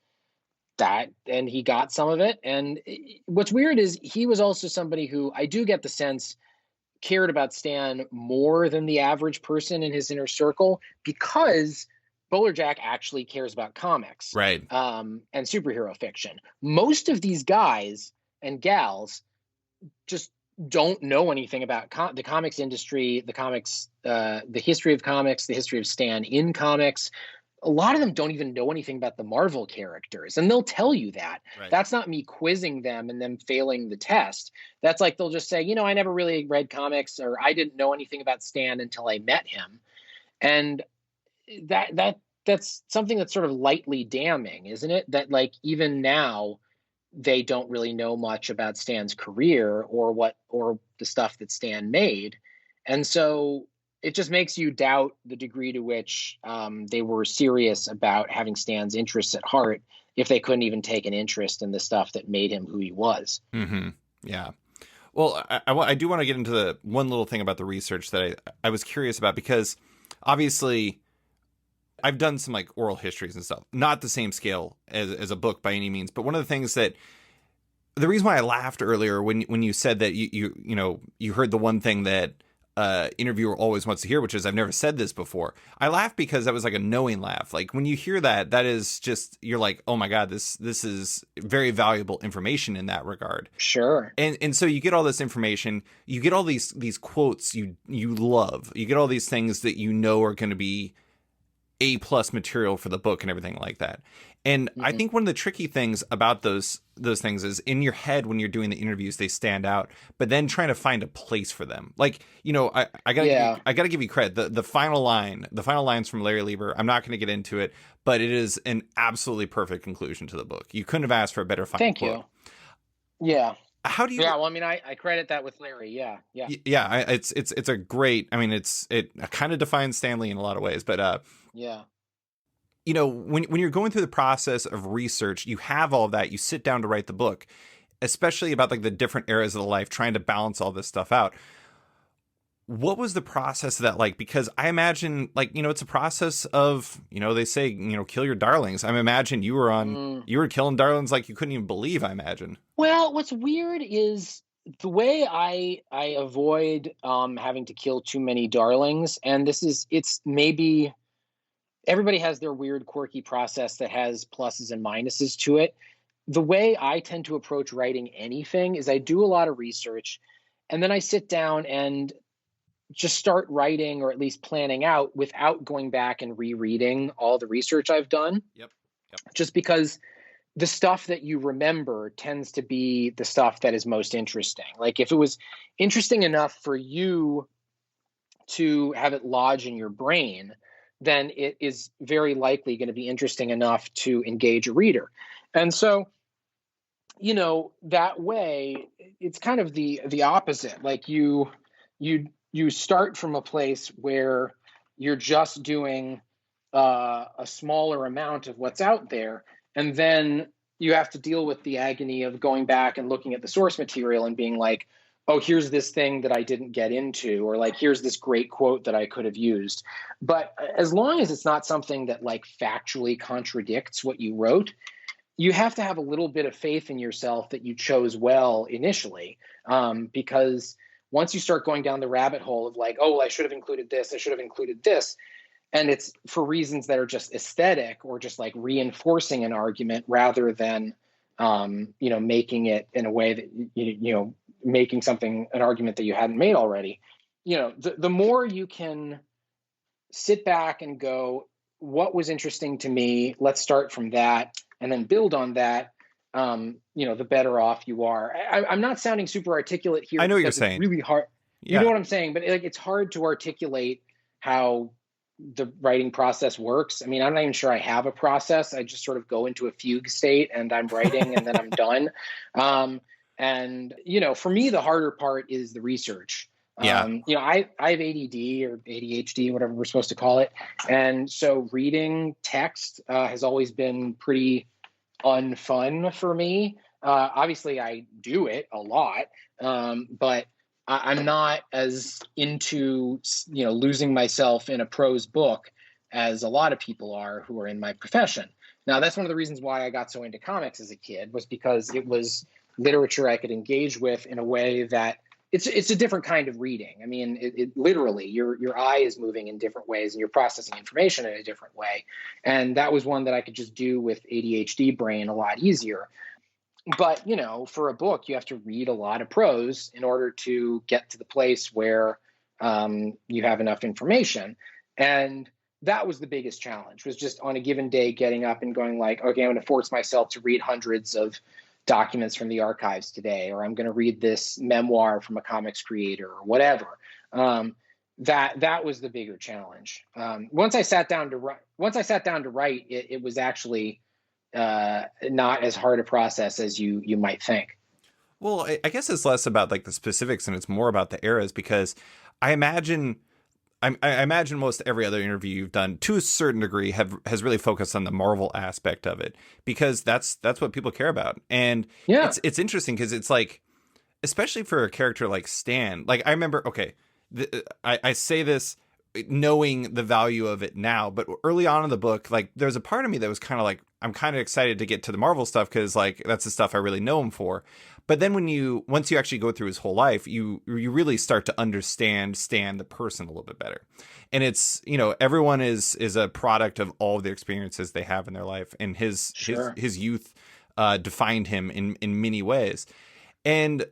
B: that, and he got some of it. And what's weird is he was also somebody who I do get the sense cared about Stan more than the average person in his inner circle because Bowler Jack actually cares about comics
A: Right.
B: and superhero fiction. Most of these guys and gals just don't know anything about the comics industry, the history of comics, the history of Stan in comics. A lot of them don't even know anything about the Marvel characters, and they'll tell you that.
A: Right.
B: That's not me quizzing them and them failing the test. That's like they'll just say, I never really read comics, or I didn't know anything about Stan until I met him. And that's something that's sort of lightly damning, isn't it? That like even now they don't really know much about Stan's career or the stuff that Stan made. And so it just makes you doubt the degree to which they were serious about having Stan's interests at heart if they couldn't even take an interest in the stuff that made him who he was.
A: Mm-hmm. Yeah. Well, I do want to get into the one little thing about the research that I was curious about, because obviously I've done some like oral histories and stuff, not the same scale as a book by any means. But one of the things that the reason why I laughed earlier when you said that you heard the one thing that interviewer always wants to hear, which is, I've never said this before. I laughed because that was like a knowing laugh. Like when you hear that, that is just, you're like, oh my God, this is very valuable information in that regard.
B: Sure.
A: And so you get all this information, you get all these quotes you love, you get all these things that are going to be A+ material for the book and everything like that. And I think one of the tricky things about those things is in your head when you're doing the interviews, they stand out, but then trying to find a place for them. Like, I gotta give you credit. The final lines from Larry Lieber, I'm not going to get into it, but it is an absolutely perfect conclusion to the book. You couldn't have asked for a better final
B: Thank
A: quote.
B: you. Yeah.
A: How do you?
B: Yeah, well, I mean, I credit that with Larry. Yeah.
A: It's a great. I mean, it kind of defines Stanley in a lot of ways, but
B: yeah.
A: When you're going through the process of research, you have all of that. You sit down to write the book, especially about like the different eras of the life, trying to balance all this stuff out. What was the process of that like? Because I imagine, like, it's a process of, they say, kill your darlings. I imagine you were killing darlings like you couldn't even believe, I imagine.
B: Well, what's weird is the way I avoid having to kill too many darlings, and it's maybe everybody has their weird, quirky process that has pluses and minuses to it. The way I tend to approach writing anything is I do a lot of research, and then I sit down and just start writing, or at least planning out, without going back and rereading all the research I've done.
A: Yep.
B: Just because the stuff that you remember tends to be the stuff that is most interesting. Like if it was interesting enough for you to have it lodge in your brain, then it is very likely going to be interesting enough to engage a reader. And so, that way it's kind of the opposite. Like you start from a place where you're just doing a smaller amount of what's out there, and then you have to deal with the agony of going back and looking at the source material and being like, oh, here's this thing that I didn't get into, or like, here's this great quote that I could have used. But as long as it's not something that like factually contradicts what you wrote, you have to have a little bit of faith in yourself that you chose well initially, because once you start going down the rabbit hole of like, oh, well, I should have included this, I should have included this, and it's for reasons that are just aesthetic or just like reinforcing an argument rather than, making it in a way that, making something an argument that you hadn't made already. The more you can sit back and go, what was interesting to me? Let's start from that and then build on that. The better off you are. I'm not sounding super articulate here.
A: I know what you're saying.
B: It's really hard.
A: Yeah.
B: You know what I'm saying? But it's hard to articulate how the writing process works. I mean, I'm not even sure I have a process. I just sort of go into a fugue state and I'm writing and then I'm done. And, for me, the harder part is the research.
A: Yeah.
B: I have ADD or ADHD, whatever we're supposed to call it. And so reading text has always been pretty unfun for me. Obviously, I do it a lot, but I'm not as into, losing myself in a prose book as a lot of people are who are in my profession. Now, that's one of the reasons why I got so into comics as a kid, was because it was literature I could engage with in a way that it's a different kind of reading. I mean, it literally your eye is moving in different ways and you're processing information in a different way. And that was one that I could just do with ADHD brain a lot easier. But, for a book, you have to read a lot of prose in order to get to the place where you have enough information. And that was the biggest challenge, was just on a given day getting up and going like, okay, I'm going to force myself to read hundreds of documents from the archives today, or I'm going to read this memoir from a comics creator or whatever. That was the bigger challenge. Once I sat down to write, it was actually not as hard a process as you might think.
A: Well, I guess it's less about like the specifics and it's more about the eras, because I imagine I imagine most every other interview you've done to a certain degree has really focused on the Marvel aspect of it, because that's what people care about. And
B: Yeah.
A: it's interesting because it's like, especially for a character like Stan, like I remember, okay, I say this knowing the value of it now, but early on in the book, like there's a part of me that was kind of like, I'm kind of excited to get to the Marvel stuff because like that's the stuff I really know him for. But then once you actually go through his whole life, you really start to understand Stan the person a little bit better. And it's, everyone is a product of all the experiences they have in their life, and his
B: Sure.
A: his youth defined him in many ways. And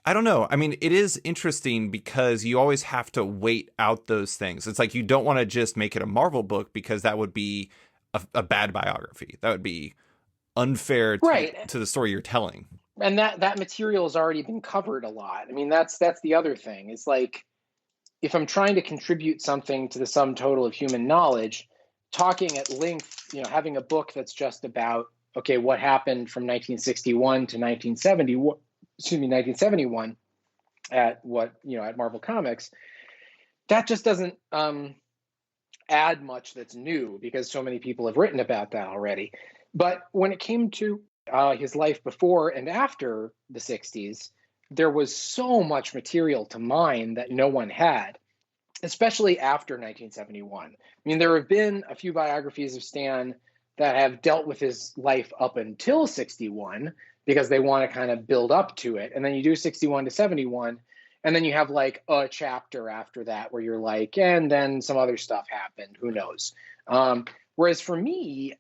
A: I don't know. I mean, it is interesting because you always have to wait out those things. It's like you don't want to just make it a Marvel book because that would be a bad biography. That would be unfair
B: Right.
A: to the story you're telling.
B: And that material has already been covered a lot. I mean, that's the other thing. It's like, if I'm trying to contribute something to the sum total of human knowledge, talking at length, having a book that's just about, okay, what happened from 1961 to 1971 at Marvel Comics, that just doesn't add much that's new, because so many people have written about that already. But when it came to his life before and after the 60s, there was so much material to mine that no one had, especially after 1971. I mean, there have been a few biographies of Stan that have dealt with his life up until 61, because they want to kind of build up to it. And then you do 61 to 71, and then you have like a chapter after that where you're like, and then some other stuff happened, who knows? Whereas for me,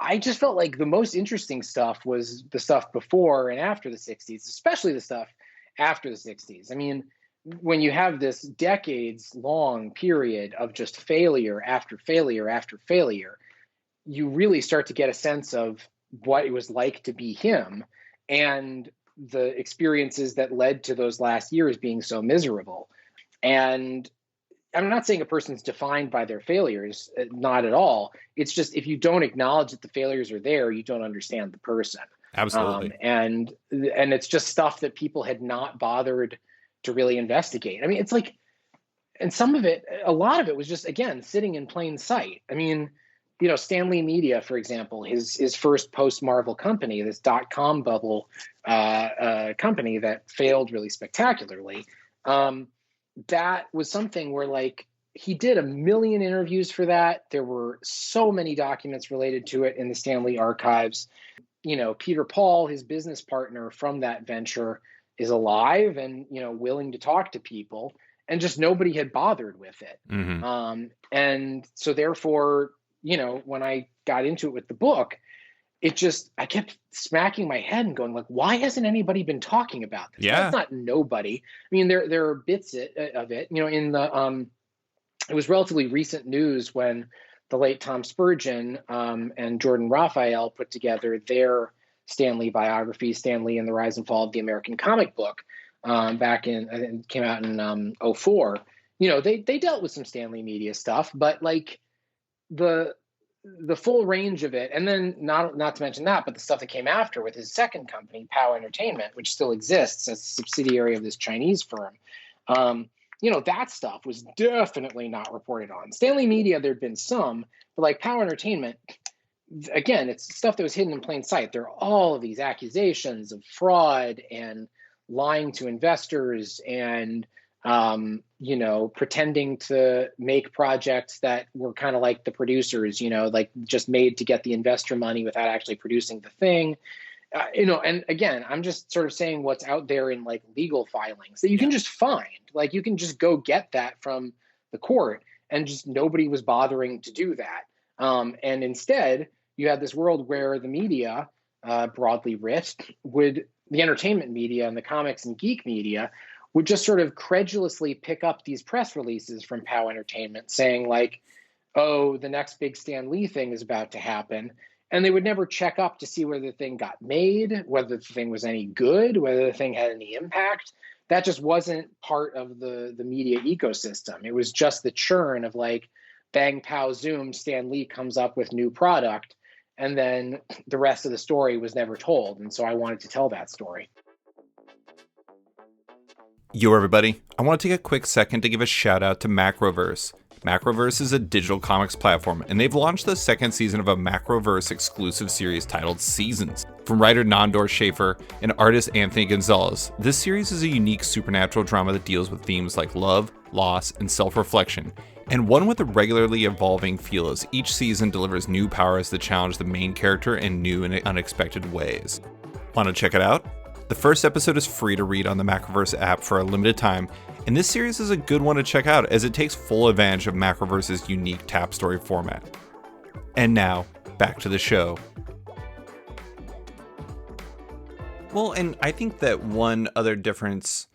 B: I just felt like the most interesting stuff was the stuff before and after the 60s, especially the stuff after the 60s. I mean, when you have this decades long period of just failure after failure after failure, you really start to get a sense of what it was like to be him, and the experiences that led to those last years being so miserable. And I'm not saying a person's defined by their failures, not at all. It's just, if you don't acknowledge that the failures are there, you don't understand the person.
A: Absolutely.
B: And it's just stuff that people had not bothered to really investigate. I mean, it's like, and a lot of it was just, again, sitting in plain sight. I mean, Stanley Media, for example, his first post-Marvel company, this .com bubble company that failed really spectacularly, that was something where, like, he did a million interviews for that. There were so many documents related to it in the Stanley archives. Peter Paul, his business partner from that venture, is alive and, willing to talk to people, and just nobody had bothered with it.
A: Mm-hmm.
B: And so therefore, when I got into it with the book, I kept smacking my head and going like, why hasn't anybody been talking about this?
A: Yeah.
B: That's not nobody. I mean, there are bits of it, in the, it was relatively recent news when the late Tom Spurgeon and Jordan Raphael put together their Stanley biography, Stanley and the Rise and Fall of the American Comic Book, back in, I think it came out in 2004. They dealt with some Stanley Media stuff, but like the full range of it, and then not to mention that, but the stuff that came after with his second company, POW Entertainment, which still exists as a subsidiary of this Chinese firm. That stuff was definitely not reported on. Stanley Media, there'd been some, but like POW Entertainment, again, it's stuff that was hidden in plain sight. There are all of these accusations of fraud and lying to investors and, pretending to make projects that were kind of like the producers, like just made to get the investor money without actually producing the thing. And again, I'm just sort of saying what's out there in like legal filings that you can just find. Like you can just go get that from the court, and just nobody was bothering to do that. And instead, you had this world where the media, broadly writ, the entertainment media and the comics and geek media would just sort of credulously pick up these press releases from POW Entertainment saying like, oh, the next big Stan Lee thing is about to happen. And they would never check up to see whether the thing got made, whether the thing was any good, whether the thing had any impact. That just wasn't part of the media ecosystem. It was just the churn of like, bang, pow, zoom, Stan Lee comes up with new product. And then the rest of the story was never told. And so I wanted to tell that story.
A: Yo, everybody. I want to take a quick second to give a shout out to Macroverse. Macroverse is a digital comics platform, and they've launched the second season of a Macroverse exclusive series titled Seasons. From writer Nandor Schaefer and artist Anthony Gonzalez, this series is a unique supernatural drama that deals with themes like love, loss, and self-reflection, and one with a regularly evolving feel as each season delivers new powers that challenge the main character in new and unexpected ways. Want to check it out? The first episode is free to read on the Macroverse app for a limited time, and this series is a good one to check out as it takes full advantage of Macroverse's unique tap story format. And now, back to the show. Well, and I think that one other difference,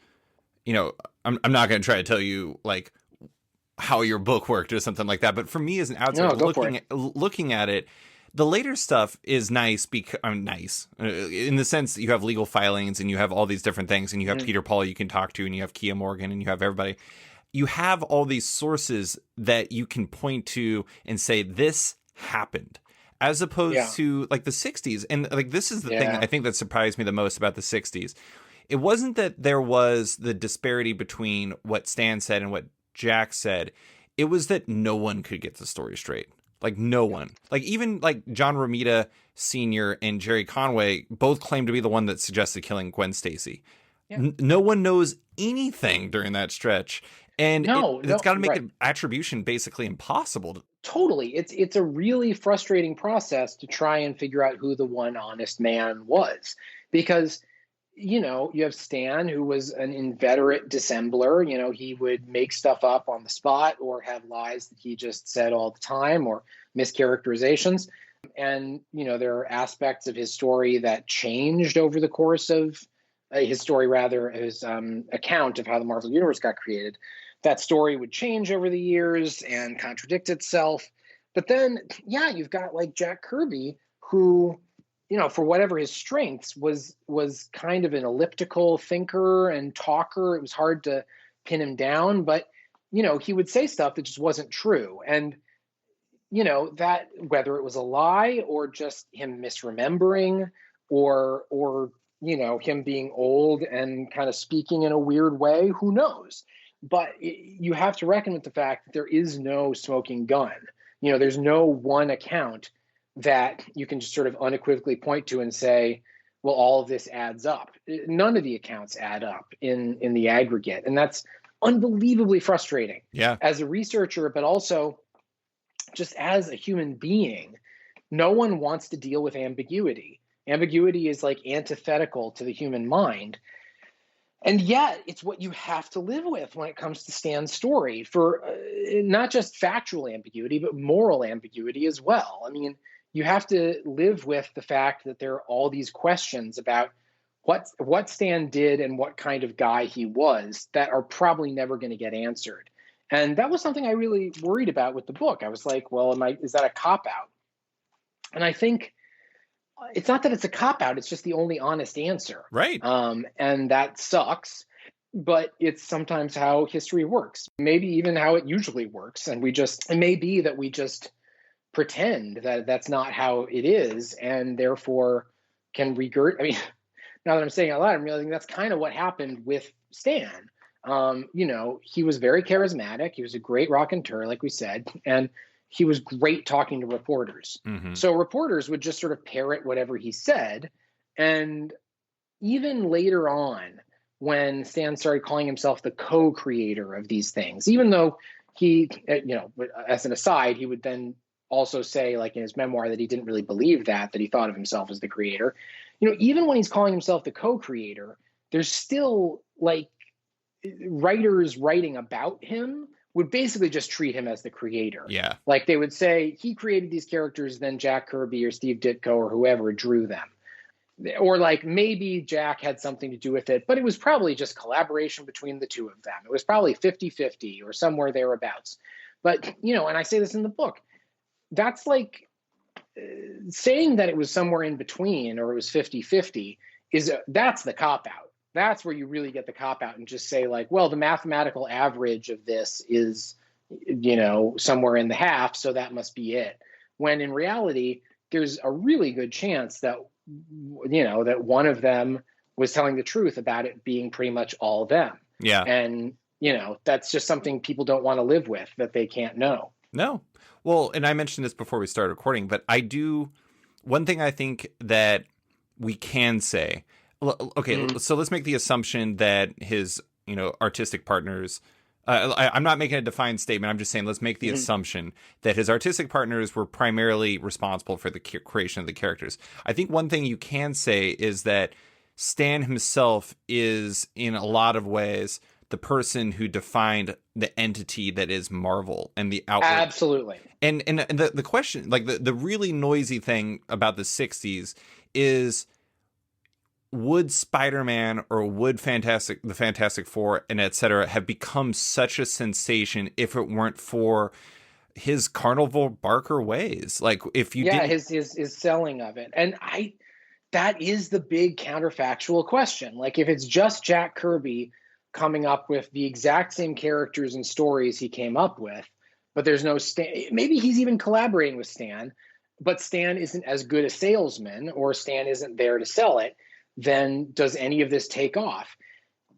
A: I'm not going to try to tell you like how your book worked or something like that, but for me as an outsider looking at it, the later stuff is nice because in the sense that you have legal filings and you have all these different things, and you have Peter Paul you can talk to, and you have Kia Morgan, and you have everybody. You have all these sources that you can point to and say this happened, as opposed to like the 60s. And like this is the thing I think that surprised me the most about the 60s. It wasn't that there was the disparity between what Stan said and what Jack said. It was that no one could get the story straight. Like no one, like even like John Romita Sr. and Jerry Conway both claim to be the one that suggested killing Gwen Stacy. Yeah. No one knows anything during that stretch. And it's got to make an attribution basically impossible.
B: Totally. It's a really frustrating process to try and figure out who the one honest man was, because you have Stan, who was an inveterate dissembler. He would make stuff up on the spot or have lies that he just said all the time or mischaracterizations. And, there are aspects of his story that changed over the course of his account of how the Marvel Universe got created. That story would change over the years and contradict itself. But then, you've got like Jack Kirby, who, for whatever his strengths, was kind of an elliptical thinker and talker. It was hard to pin him down, but, he would say stuff that just wasn't true. And, that whether it was a lie or just him misremembering or him being old and kind of speaking in a weird way, who knows? But you have to reckon with the fact that there is no smoking gun. There's no one account that you can just sort of unequivocally point to and say, well, all of this adds up. None of the accounts add up in the aggregate. And that's unbelievably frustrating as a researcher, but also just as a human being. No one wants to deal with ambiguity. Ambiguity is like antithetical to the human mind. And yet it's what you have to live with when it comes to Stan's story, for not just factual ambiguity, but moral ambiguity as well. I mean, you have to live with the fact that there are all these questions about what Stan did and what kind of guy he was that are probably never going to get answered. And that was something I really worried about with the book. I was like, well, is that a cop-out? And I think it's not that it's a cop-out, it's just the only honest answer.
A: Right.
B: And that sucks, but it's sometimes how history works. Maybe even how it usually works. And it may be that we just pretend that that's not how it is, and therefore can regurgitate. I mean, now that I'm saying it out loud, I'm realizing that's kind of what happened with Stan. He was very charismatic. He was a great raconteur, like we said, and he was great talking to reporters. Mm-hmm. So reporters would just sort of parrot whatever he said. And even later on, when Stan started calling himself the co-creator of these things, even though he, as an aside, he would then also say, like in his memoir, that he didn't really believe that he thought of himself as the creator. even when he's calling himself the co-creator, there's still like writers writing about him would basically just treat him as the creator.
A: Yeah.
B: Like they would say he created these characters, then Jack Kirby or Steve Ditko or whoever drew them. Or like maybe Jack had something to do with it, but it was probably just collaboration between the two of them. It was probably 50-50 or somewhere thereabouts. But, and I say this in the book, that's like saying that it was somewhere in between or it was 50-50 that's the cop out. That's where you really get the cop out and just say like, well, the mathematical average of this is, somewhere in the half. So that must be it. When in reality, there's a really good chance that, that one of them was telling the truth about it being pretty much all them.
A: Yeah.
B: And, that's just something people don't want to live with, that they can't know.
A: No. Well, and I mentioned this before we started recording, but one thing I think that we can say, okay, so let's make the assumption that his, artistic partners, I'm not making a defined statement. I'm just saying, let's make the assumption that his artistic partners were primarily responsible for the creation of the characters. I think one thing you can say is that Stan himself is, in a lot of ways, the person who defined the entity that is Marvel and the outlet.
B: Absolutely.
A: And the question, like the really noisy thing about the 60s is, would Spider-Man or would the Fantastic Four and etc. have become such a sensation if it weren't for his carnival barker ways? Like if you didn't...
B: his selling of it. And that is the big counterfactual question. Like if it's just Jack Kirby coming up with the exact same characters and stories he came up with, but there's no Stan, maybe he's even collaborating with Stan, but Stan isn't as good a salesman or Stan isn't there to sell it, then does any of this take off?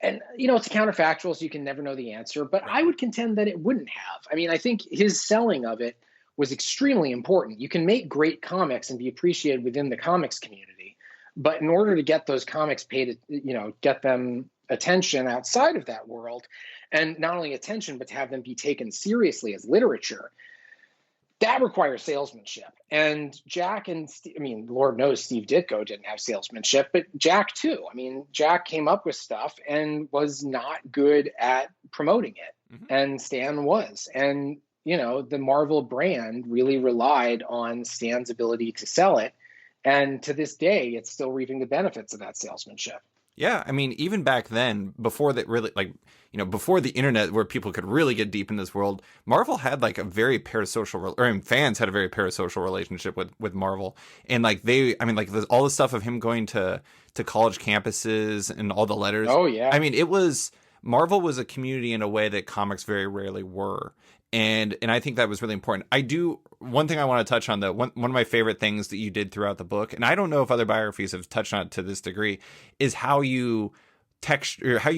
B: And, it's counterfactual, so you can never know the answer, but I would contend that it wouldn't have. I mean, I think his selling of it was extremely important. You can make great comics and be appreciated within the comics community, but in order to get those comics paid, get them attention outside of that world, and not only attention, but to have them be taken seriously as literature, that requires salesmanship. And Jack Lord knows Steve Ditko didn't have salesmanship, but Jack too. I mean, Jack came up with stuff and was not good at promoting it. And Stan was. And, the Marvel brand really relied on Stan's ability to sell it. And to this day, it's still reaping the benefits of that salesmanship.
A: Yeah, I mean, even back then, before that really, before the internet where people could really get deep in this world, Marvel had like a very fans had a very parasocial relationship with Marvel. And like all the stuff of him going to college campuses and all the letters.
B: Oh, yeah.
A: I mean, Marvel was a community in a way that comics very rarely were. And I think that was really important. One thing I want to touch on, though, one of my favorite things that you did throughout the book, and I don't know if other biographies have touched on it to this degree, is how you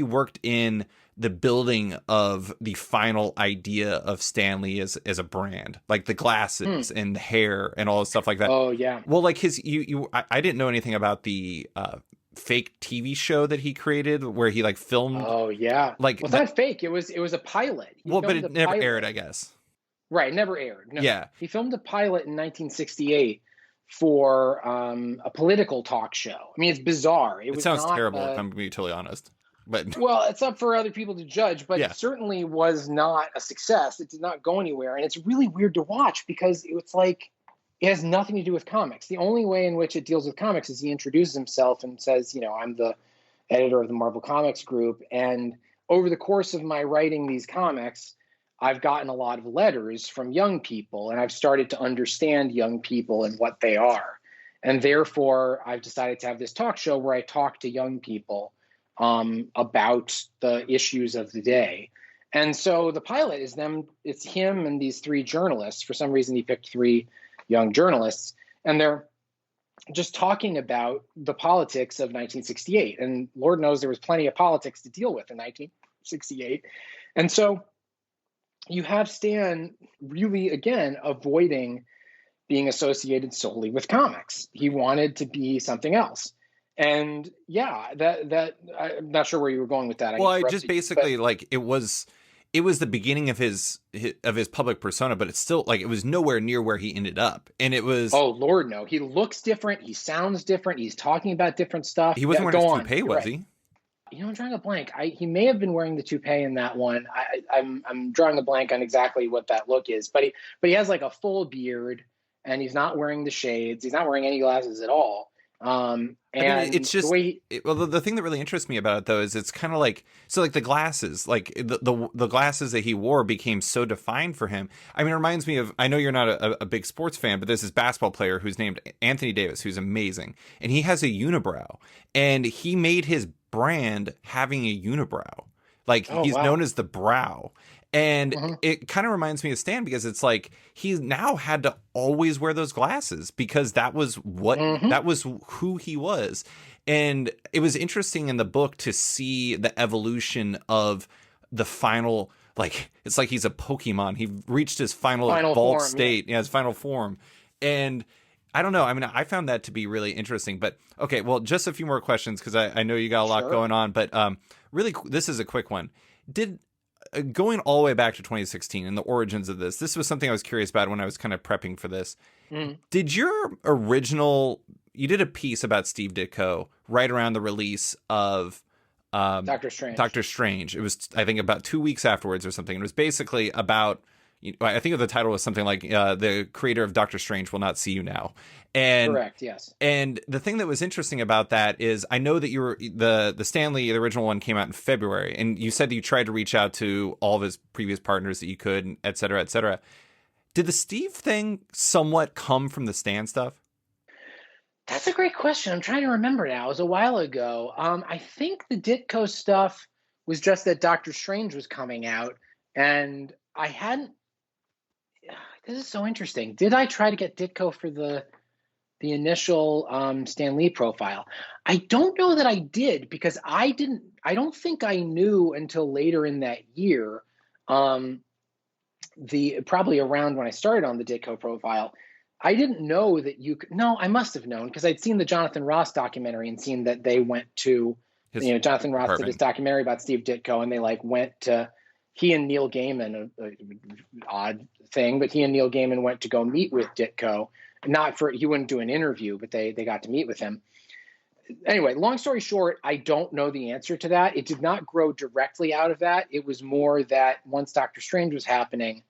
A: worked in the building of the final idea of Stan Lee as a brand, like the glasses and the hair and all the stuff like that.
B: Oh yeah.
A: Well, like I didn't know anything about the fake TV show that he created where he like filmed.
B: Oh yeah.
A: Like,
B: well, it's not fake. It was a pilot.
A: But it never aired, I guess.
B: Right, never aired. No.
A: Yeah.
B: He filmed a pilot in 1968 for a political talk show. I mean, it's bizarre.
A: It sounds terrible, if I'm going to be totally honest. But
B: well, it's up for other people to judge, but
A: yeah.
B: It certainly was not a success. It did not go anywhere. And it's really weird to watch because it's like it has nothing to do with comics. The only way in which it deals with comics is he introduces himself and says, I'm the editor of the Marvel Comics Group. And over the course of my writing these comics, I've gotten a lot of letters from young people, and I've started to understand young people and what they are. And therefore, I've decided to have this talk show where I talk to young people about the issues of the day. And so the pilot is it's him and these three journalists. For some reason, he picked three young journalists, and they're just talking about the politics of 1968. And Lord knows there was plenty of politics to deal with in 1968. And so you have Stan really, again, avoiding being associated solely with comics. He wanted to be something else. And yeah, that I'm not sure where you were going with that.
A: Well, I just basically like it was it was the beginning of his public persona, but it's still like it was nowhere near where he ended up. And it was,
B: Oh Lord, no. He looks different. He sounds different. He's talking about different stuff.
A: he wasn't wearing his
B: Go on.
A: toupee,
B: You're
A: was
B: right.
A: he?
B: I'm drawing a blank. He may have been wearing the toupee in that one. I'm drawing a blank on exactly what that look is. But he has like a full beard, and he's not wearing the shades. He's not wearing any glasses at all.
A: I mean, it's
B: And the
A: just
B: way
A: well, the thing that really interests me about it though is it's kind of like so like the glasses, like the glasses that he wore became so defined for him. I mean, it reminds me of, I know you're not a big sports fan, but there's this basketball player who's named Anthony Davis, who's amazing, and he has a unibrow, and he made his brand having a unibrow. Like
B: oh
A: he's
B: wow.
A: known as the Brow. And
B: Uh-huh.
A: it kind of reminds me of Stan because it's like he's now had to always wear those glasses because that was that was who he was. And it was interesting in the book to see the evolution of the final, like it's like he's a Pokemon. He reached his final
B: Final
A: evolved
B: form,
A: state, yeah, his final form. And I don't know. I mean, I found that to be really interesting. But okay, well, just a few more questions because I know you got a lot
B: Sure.
A: going on. But really, this is a quick one. Did going all the way back to 2016 and the origins of this was something I was curious about when I was kind of prepping for this.
B: Mm.
A: Did your you did a piece about Steve Ditko right around the release of
B: Doctor Strange.
A: Doctor Strange. It was, I think, about 2 weeks afterwards or something. It was basically about, I think the title was something like the creator of Doctor Strange will not see you now. And
B: Correct. Yes.
A: and the thing that was interesting about that is I know that you were the Stanley, the original one came out in February, and you said that you tried to reach out to all of his previous partners that you could, et cetera, et cetera. Did the Steve thing somewhat come from the Stan stuff?
B: That's a great question. I'm trying to remember now. It was a while ago. I think the Ditko stuff was just that Doctor Strange was coming out, and I hadn't. This is so interesting. Did I try to get Ditko for the initial Stan Lee profile? I don't know that I did because I didn't. I don't think I knew until later in that year. The probably around when I started on the Ditko profile. I didn't know that you could. No, I must have known because I'd seen the Jonathan Ross documentary and seen that they went to,
A: His
B: Jonathan Ross did
A: apartment.
B: this documentary about Steve Ditko, and they like went to, he and Neil Gaiman, odd thing, but he and Neil Gaiman went to go meet with Ditko. Not for, he wouldn't do an interview, but they got to meet with him. Anyway, long story short, I don't know the answer to that. It did not grow directly out of that. It was more that once Doctor Strange was happening,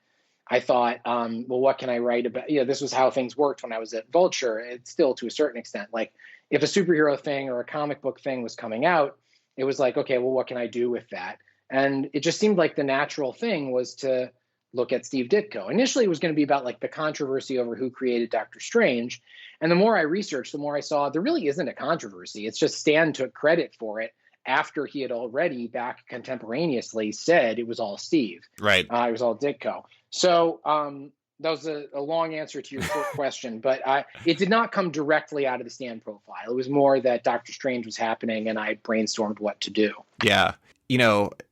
B: I thought, well, what can I write about? This was how things worked when I was at Vulture. It's still to a certain extent. Like if a superhero thing or a comic book thing was coming out, it was like, okay, well, what can I do with that? And it just seemed like the natural thing was to look at Steve Ditko. Initially, it was going to be about like the controversy over who created Doctor Strange. And the more I researched, the more I saw there really isn't a controversy. It's just Stan took credit for it after he had already back contemporaneously said it was all Steve.
A: Right.
B: It was all Ditko. So that was a long answer to your short question, but it did not come directly out of the Stan profile. It was more that Doctor Strange was happening and I brainstormed what to do.
A: Yeah.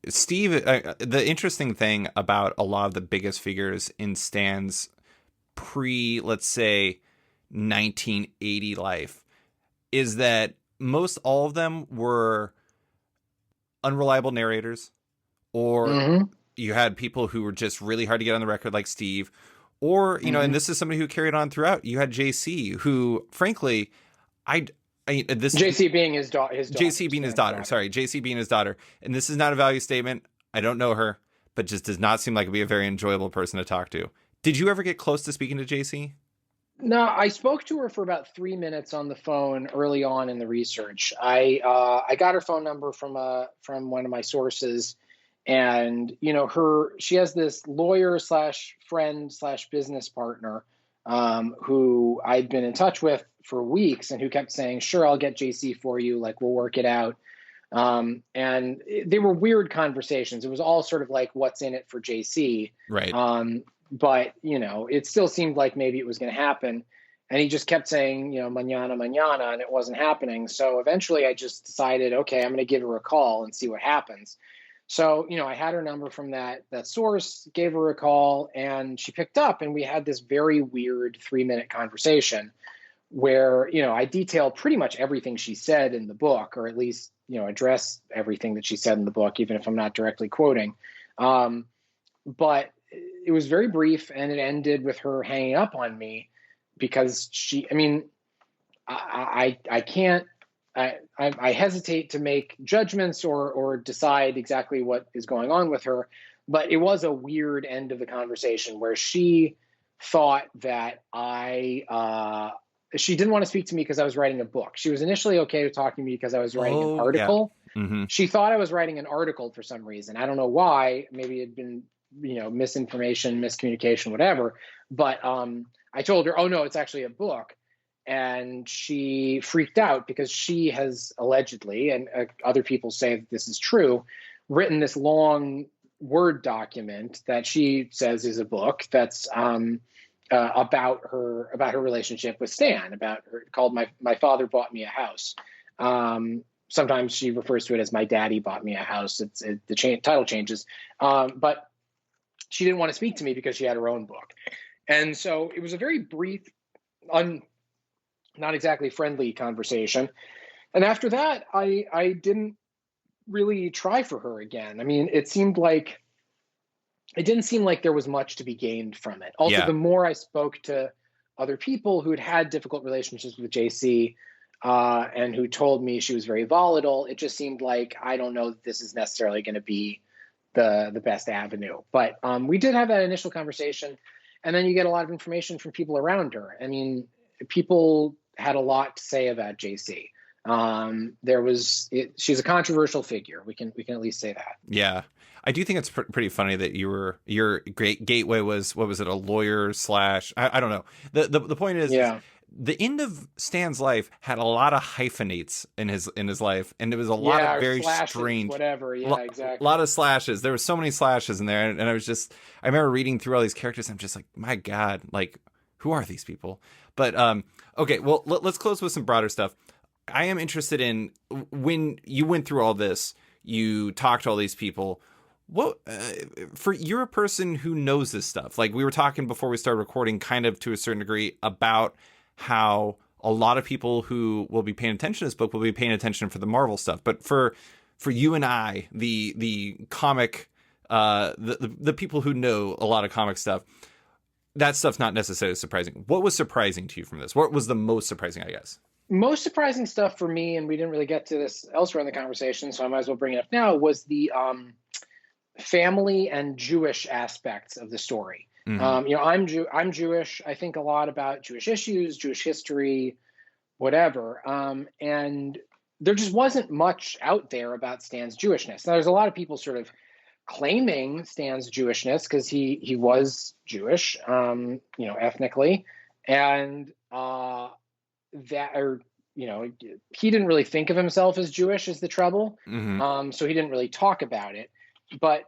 A: Steve, the interesting thing about a lot of the biggest figures in Stan's let's say, 1980 life is that most all of them were unreliable narrators, or you had people who were just really hard to get on the record like Steve, or, and this is somebody who carried on throughout. You had JC, who frankly, JC
B: being his daughter.
A: JC being his daughter. Sorry, JC being his daughter. And this is not a value statement. I don't know her, but just does not seem like it'd be a very enjoyable person to talk to. Did you ever get close to speaking to JC?
B: No, I spoke to her for about 3 minutes on the phone early on in the research. I got her phone number from one of my sources, and she has this lawyer / friend / business partner who I'd been in touch with for weeks and who kept saying, sure, I'll get JC for you. Like, we'll work it out. And they were weird conversations. It was all sort of like, what's in it for JC?
A: Right.
B: But, it still seemed like maybe it was going to happen. And he just kept saying, mañana, mañana, and it wasn't happening. So eventually I just decided, okay, I'm going to give her a call and see what happens. So, I had her number from that source, gave her a call, and she picked up, and we had this very weird 3-minute conversation where, I detail pretty much everything she said in the book, or at least, address everything that she said in the book, even if I'm not directly quoting. But it was very brief, and it ended with her hanging up on me because I mean, I can't, I hesitate to make judgments or decide exactly what is going on with her, but it was a weird end of the conversation where she thought that she didn't want to speak to me because I was writing a book. She was initially okay with talking to me because I was writing an
A: Oh, yeah.
B: article.
A: Hmm.
B: She thought I was writing an article for some reason. I don't know why. Maybe it had been, misinformation, miscommunication, whatever. But I told her, oh no, it's actually a book. And she freaked out because she has allegedly, and other people say that this is true, written this long Word document that she says is a book that's about her relationship with Stan, about her, called my father bought me a house. Sometimes she refers to it as my daddy bought me a house. Title changes, but she didn't want to speak to me because she had her own book, and so it was a very brief, not exactly friendly conversation. And after that, I didn't really try for her again. I mean, it didn't seem like there was much to be gained from it. Also,
A: Yeah.
B: the more I spoke to other people who had had difficult relationships with JC, and who told me she was very volatile, it just seemed like, I don't know that this is necessarily going to be the best avenue. But we did have that initial conversation, and then you get a lot of information from people around her. I mean, people had a lot to say about JC. She's a controversial figure. We can at least say that.
A: Yeah. I do think it's pretty funny that your great gateway was, what was it, a lawyer slash, I don't know. The point is,
B: Yeah.
A: the end of Stan's life had a lot of hyphenates in his life, and it was a lot of very
B: slashes,
A: strange,
B: whatever. Yeah, exactly.
A: a lot of slashes. There were so many slashes in there, and I remember reading through all these characters. I'm just like, my God, like, who are these people? But okay, well, let's close with some broader stuff. I am interested in, when you went through all this, you talked to all these people. What you're a person who knows this stuff. Like, we were talking before we started recording, kind of to a certain degree, about how a lot of people who will be paying attention to this book will be paying attention for the Marvel stuff. But for you and I, the comic, the people who know a lot of comic stuff, that stuff's not necessarily surprising. What was surprising to you from this? What was the most surprising, I guess?
B: Most surprising stuff for me, and we didn't really get to this elsewhere in the conversation, so I might as well bring it up now, was the family and Jewish aspects of the story. Mm-hmm. I'm Jewish. I think a lot about Jewish issues, Jewish history, whatever. And there just wasn't much out there about Stan's Jewishness. Now, there's a lot of people sort of claiming Stan's Jewishness because he was Jewish, ethnically, and he didn't really think of himself as Jewish, is the trouble. Mm-hmm. So he didn't really talk about it. But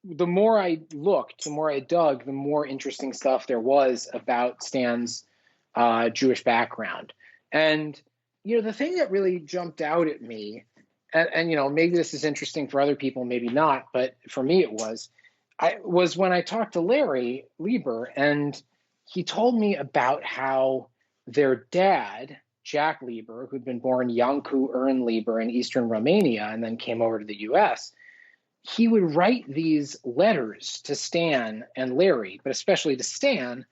B: the more I looked, the more I dug, the more interesting stuff there was about Stan's Jewish background. And, the thing that really jumped out at me, and maybe this is interesting for other people, maybe not, but for me it was when I talked to Larry Lieber, and he told me about how their dad, Jack Lieber, who'd been born Janku Ern Lieber in Eastern Romania and then came over to the U.S., he would write these letters to Stan and Larry, but especially to Stan,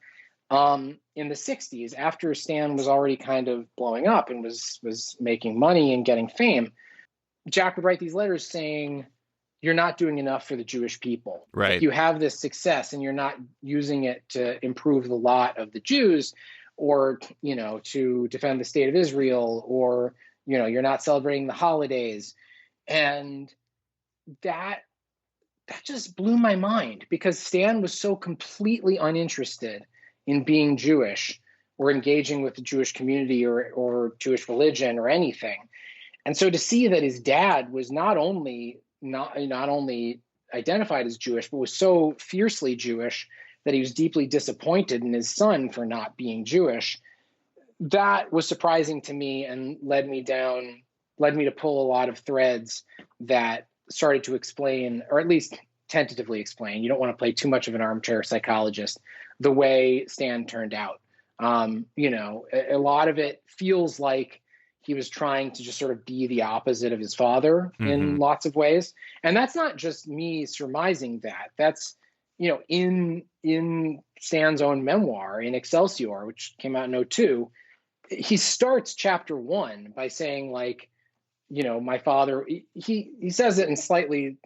B: in the 60s, after Stan was already kind of blowing up and was making money and getting fame. Jack would write these letters saying, you're not doing enough for the Jewish people.
A: Right.
B: You have this success and you're not using it to improve the lot of the Jews, or, to defend the state of Israel, or, you're not celebrating the holidays. And that just blew my mind, because Stan was so completely uninterested in being Jewish or engaging with the Jewish community or Jewish religion or anything. And so to see that his dad was not only identified as Jewish, but was so fiercely Jewish that he was deeply disappointed in his son for not being Jewish, that was surprising to me and led me to pull a lot of threads that started to explain, or at least tentatively explain, you don't want to play too much of an armchair psychologist, the way Stan turned out. A lot of it feels like he was trying to just sort of be the opposite of his father in lots of ways. And that's not just me surmising that. That's in Stan's own memoir, in Excelsior, which came out in '02, he starts chapter 1 by saying, like, my father, he says it in slightly,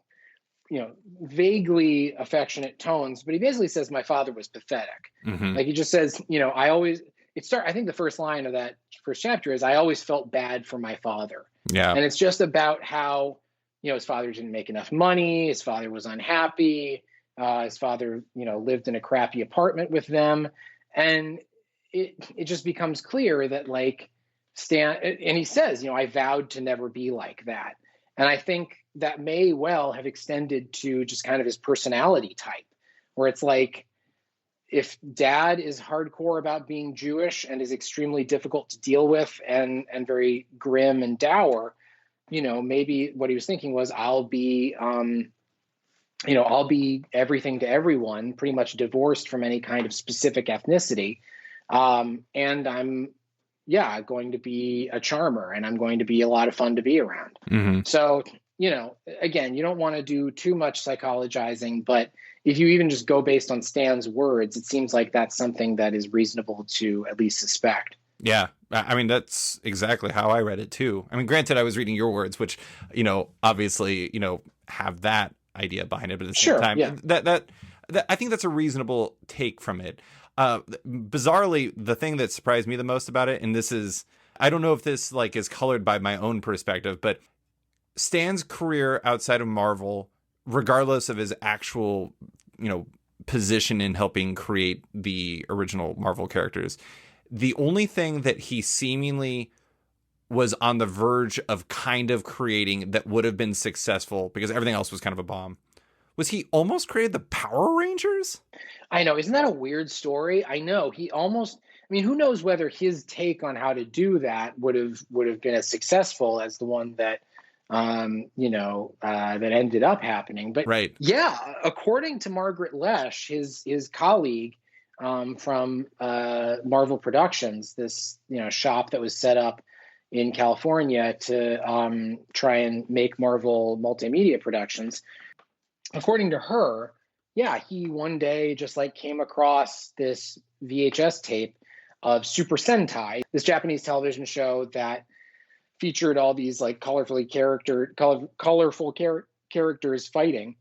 B: vaguely affectionate tones, but he basically says my father was pathetic.
A: Mm-hmm.
B: Like, he just says, I think the first line of that first chapter is, I always felt bad for my father.
A: Yeah.
B: And it's just about how, his father didn't make enough money. His father was unhappy. His father, lived in a crappy apartment with them. And it just becomes clear that, like, Stan, and he says, I vowed to never be like that. And I think that may well have extended to just kind of his personality type, where it's like, if dad is hardcore about being Jewish and is extremely difficult to deal with and very grim and dour, maybe what he was thinking was, I'll be everything to everyone, pretty much divorced from any kind of specific ethnicity. And I'm, going to be a charmer, and I'm going to be a lot of fun to be around.
A: Mm-hmm.
B: So, again, you don't want to do too much psychologizing, but if you even just go based on Stan's words, it seems like that's something that is reasonable to at least suspect.
A: Yeah. I mean, that's exactly how I read it too. I mean, granted, I was reading your words, which, obviously, have that idea behind it, but at the same time,
B: yeah.
A: that I think that's a reasonable take from it. Bizarrely, the thing that surprised me the most about it, and this is, I don't know if this like is colored by my own perspective, but Stan's career outside of Marvel, regardless of his actual, position in helping create the original Marvel characters, the only thing that he seemingly was on the verge of kind of creating that would have been successful, because everything else was kind of a bomb, was he almost created the Power Rangers?
B: I know. Isn't that a weird story? I know. Who knows whether his take on how to do that would have been as successful as the one that, that ended up happening. But
A: right.
B: Yeah, according to Margaret Lesh, his colleague from Marvel Productions, this, shop that was set up in California to try and make Marvel multimedia productions. According to her, he one day just like came across this VHS tape of Super Sentai, this Japanese television show that featured all these like colorful characters fighting.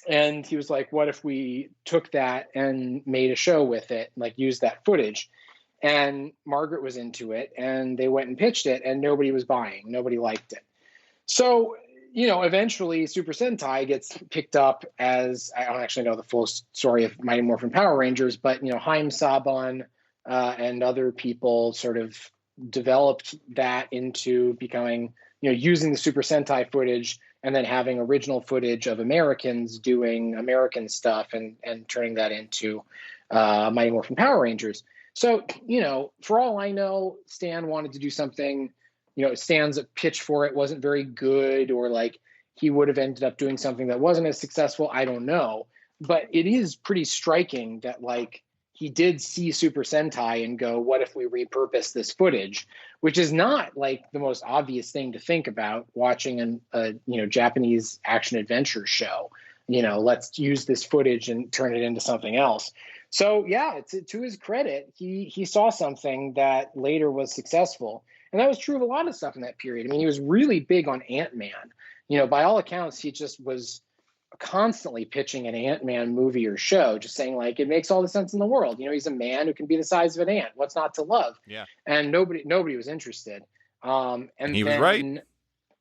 B: And he was like, what if we took that and made a show with it, like used that footage? And Margaret was into it, and they went and pitched it, and nobody was buying. Nobody liked it. So, eventually Super Sentai gets picked up as, I don't actually know the full story of Mighty Morphin Power Rangers, but, Haim Saban and other people sort of developed that into becoming, using the Super Sentai footage and then having original footage of Americans doing American stuff and turning that into Mighty Morphin Power Rangers. So, for all I know, Stan wanted to do something, Stan's pitch for it wasn't very good, or like he would have ended up doing something that wasn't as successful. I don't know. But it is pretty striking that like he did see Super Sentai and go, what if we repurpose this footage? Which is not like the most obvious thing to think about watching a Japanese action adventure show. Let's use this footage and turn it into something else. So it's to his credit, he saw something that later was successful. And that was true of a lot of stuff in that period. I mean, he was really big on Ant-Man. By all accounts, he just was constantly pitching an Ant-Man movie or show, just saying like, it makes all the sense in the world. He's a man who can be the size of an ant. What's not to love?
A: Yeah.
B: And nobody was interested. And
A: he was right.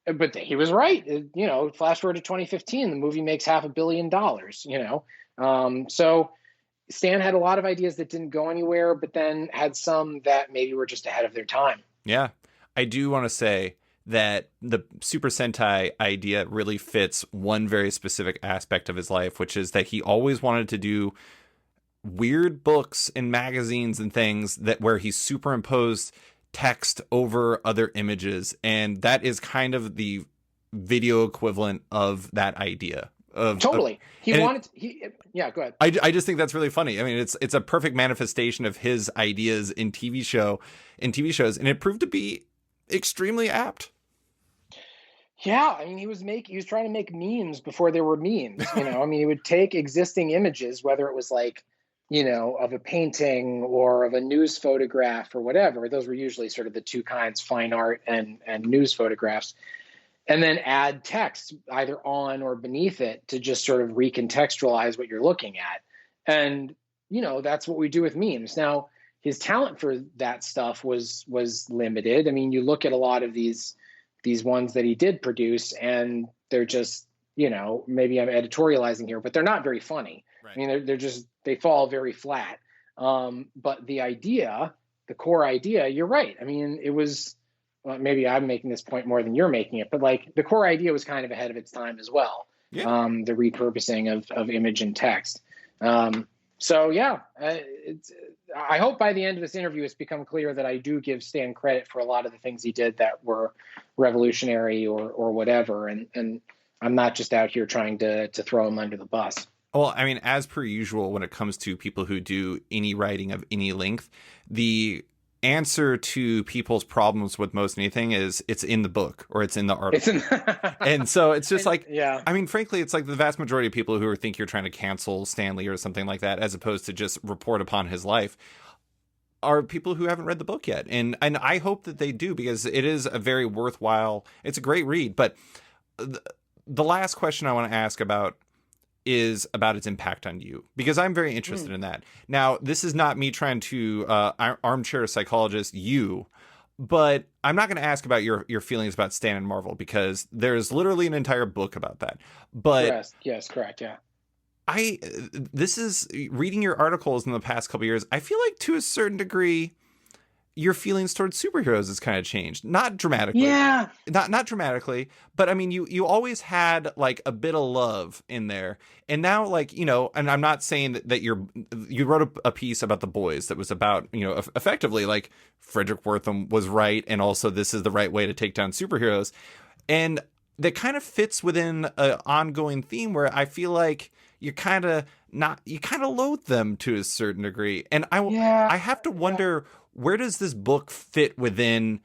B: But he was right. Flash forward to 2015, the movie makes $500 million. So Stan had a lot of ideas that didn't go anywhere, but then had some that maybe were just ahead of their time.
A: Yeah. I do want to say that the Super Sentai idea really fits one very specific aspect of his life, which is that he always wanted to do weird books and magazines and things that where he superimposed text over other images. And that is kind of the video equivalent of that idea.
B: Totally. Go ahead.
A: I just think that's really funny. I mean, it's a perfect manifestation of his ideas in TV shows, and it proved to be extremely apt.
B: Yeah, I mean, he was trying to make memes before there were memes, you know. I mean, he would take existing images, whether it was like, you know, of a painting or of a news photograph or whatever. Those were usually sort of the two kinds, fine art and news photographs, and then add text either on or beneath it to just sort of recontextualize what you're looking at. And, you know, that's what we do with memes. Now, his talent for that stuff was limited. I mean, you look at a lot of these ones that he did produce, and they're just, you know, maybe I'm editorializing here, but they're not very funny.
A: Right.
B: I mean, they're just, they fall very flat. But the idea, the core idea, you're right. I mean, it was, well, maybe I'm making this point more than you're making it, but like the core idea was kind of ahead of its time as well.
A: Yeah.
B: The repurposing of image and text. So yeah, I hope by the end of this interview, it's become clear that I do give Stan credit for a lot of the things he did that were revolutionary or whatever. And I'm not just out here trying to throw him under the bus.
A: Well, I mean, as per usual, when it comes to people who do any writing of any length, the answer to people's problems with most anything is it's in the book or it's in the article. And so it's just like,
B: yeah.
A: I mean, frankly, it's like the vast majority of people who think you're trying to cancel Stanley or something like that, as opposed to just report upon his life, are people who haven't read the book yet. And I hope that they do, because it is a very worthwhile, it's a great read. But the last question I want to ask about is about its impact on you, because I'm very interested in that. Now, this is not me trying to armchair psychologist you, but I'm not going to ask about your feelings about Stan and Marvel, because there's literally an entire book about that. But
B: yes, correct. Yeah.
A: This is reading your articles in the past couple of years. I feel like to a certain degree, your feelings towards superheroes has kind of changed. Not dramatically.
B: Yeah.
A: Not dramatically, but I mean, you always had like a bit of love in there. And now, like, you know, and I'm not saying that you wrote a piece about The Boys that was about, you know, effectively like Frederick Wortham was right, and also this is the right way to take down superheroes. And that kind of fits within an ongoing theme where I feel like you kind of loathe them to a certain degree. And I have to wonder, where does this book fit within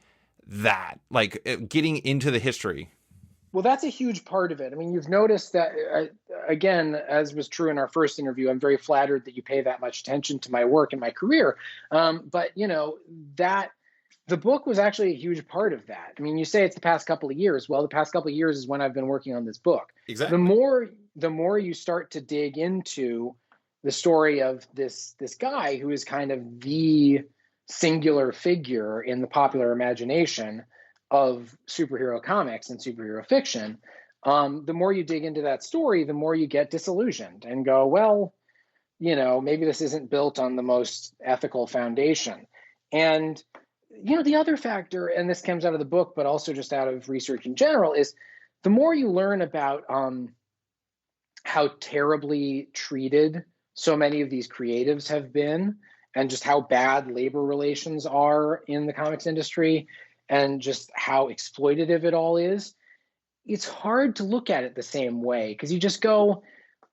A: that, like getting into the history?
B: Well, that's a huge part of it. I mean, you've noticed that, again, as was true in our first interview, I'm very flattered that you pay that much attention to my work and my career. But, you know, that the book was actually a huge part of that. I mean, you say it's the past couple of years. Well, the past couple of years is when I've been working on this book.
A: Exactly.
B: The more you start to dig into the story of this guy who is kind of the singular figure in the popular imagination of superhero comics and superhero fiction, the more you dig into that story, the more you get disillusioned and go, well, you know, maybe this isn't built on the most ethical foundation. And, you know, the other factor, and this comes out of the book, but also just out of research in general, is the more you learn about how terribly treated so many of these creatives have been, and just how bad labor relations are in the comics industry, and just how exploitative it all is, it's hard to look at it the same way, because you just go,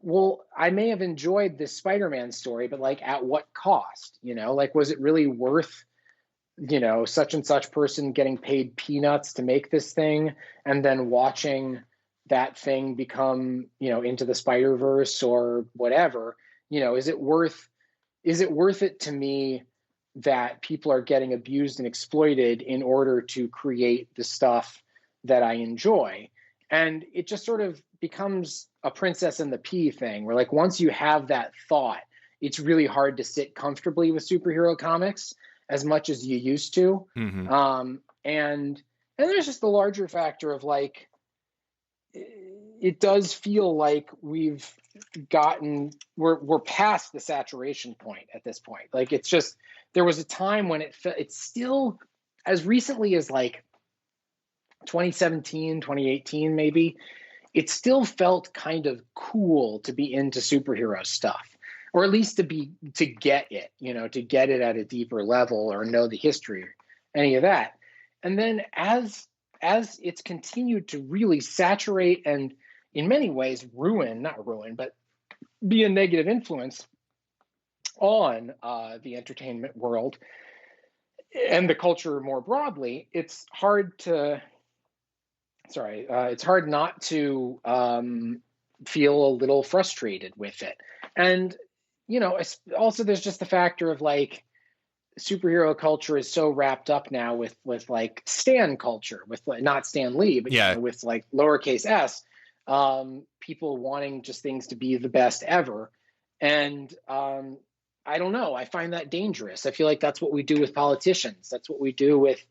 B: well, I may have enjoyed this Spider-Man story, but like at what cost? You know, like, was it really worth, you know, such and such person getting paid peanuts to make this thing, and then watching that thing become, you know, into the Spider-Verse or whatever? You know, is it worth it to me that people are getting abused and exploited in order to create the stuff that I enjoy? And it just sort of becomes a Princess and the Pea thing, where like once you have that thought, it's really hard to sit comfortably with superhero comics as much as you used to.
A: Mm-hmm.
B: And there's just the larger factor of like, it does feel like we're past the saturation point at this point. Like, it's just, there was a time when it's still, as recently as like 2017, 2018, maybe, it still felt kind of cool to be into superhero stuff, or at least to get it, you know, to get it at a deeper level or know the history or any of that. And then as it's continued to really saturate and in many ways not ruin, but be a negative influence on the entertainment world and the culture more broadly, it's hard to it's hard not to feel a little frustrated with it. And, also there's just the factor of like superhero culture is so wrapped up now with like Stan culture, with like, not Stan Lee, but
A: Yeah.
B: with like lowercase s, people wanting just things to be the best ever. And I don't know. I find that dangerous. I feel like that's what we do with politicians. That's what we do with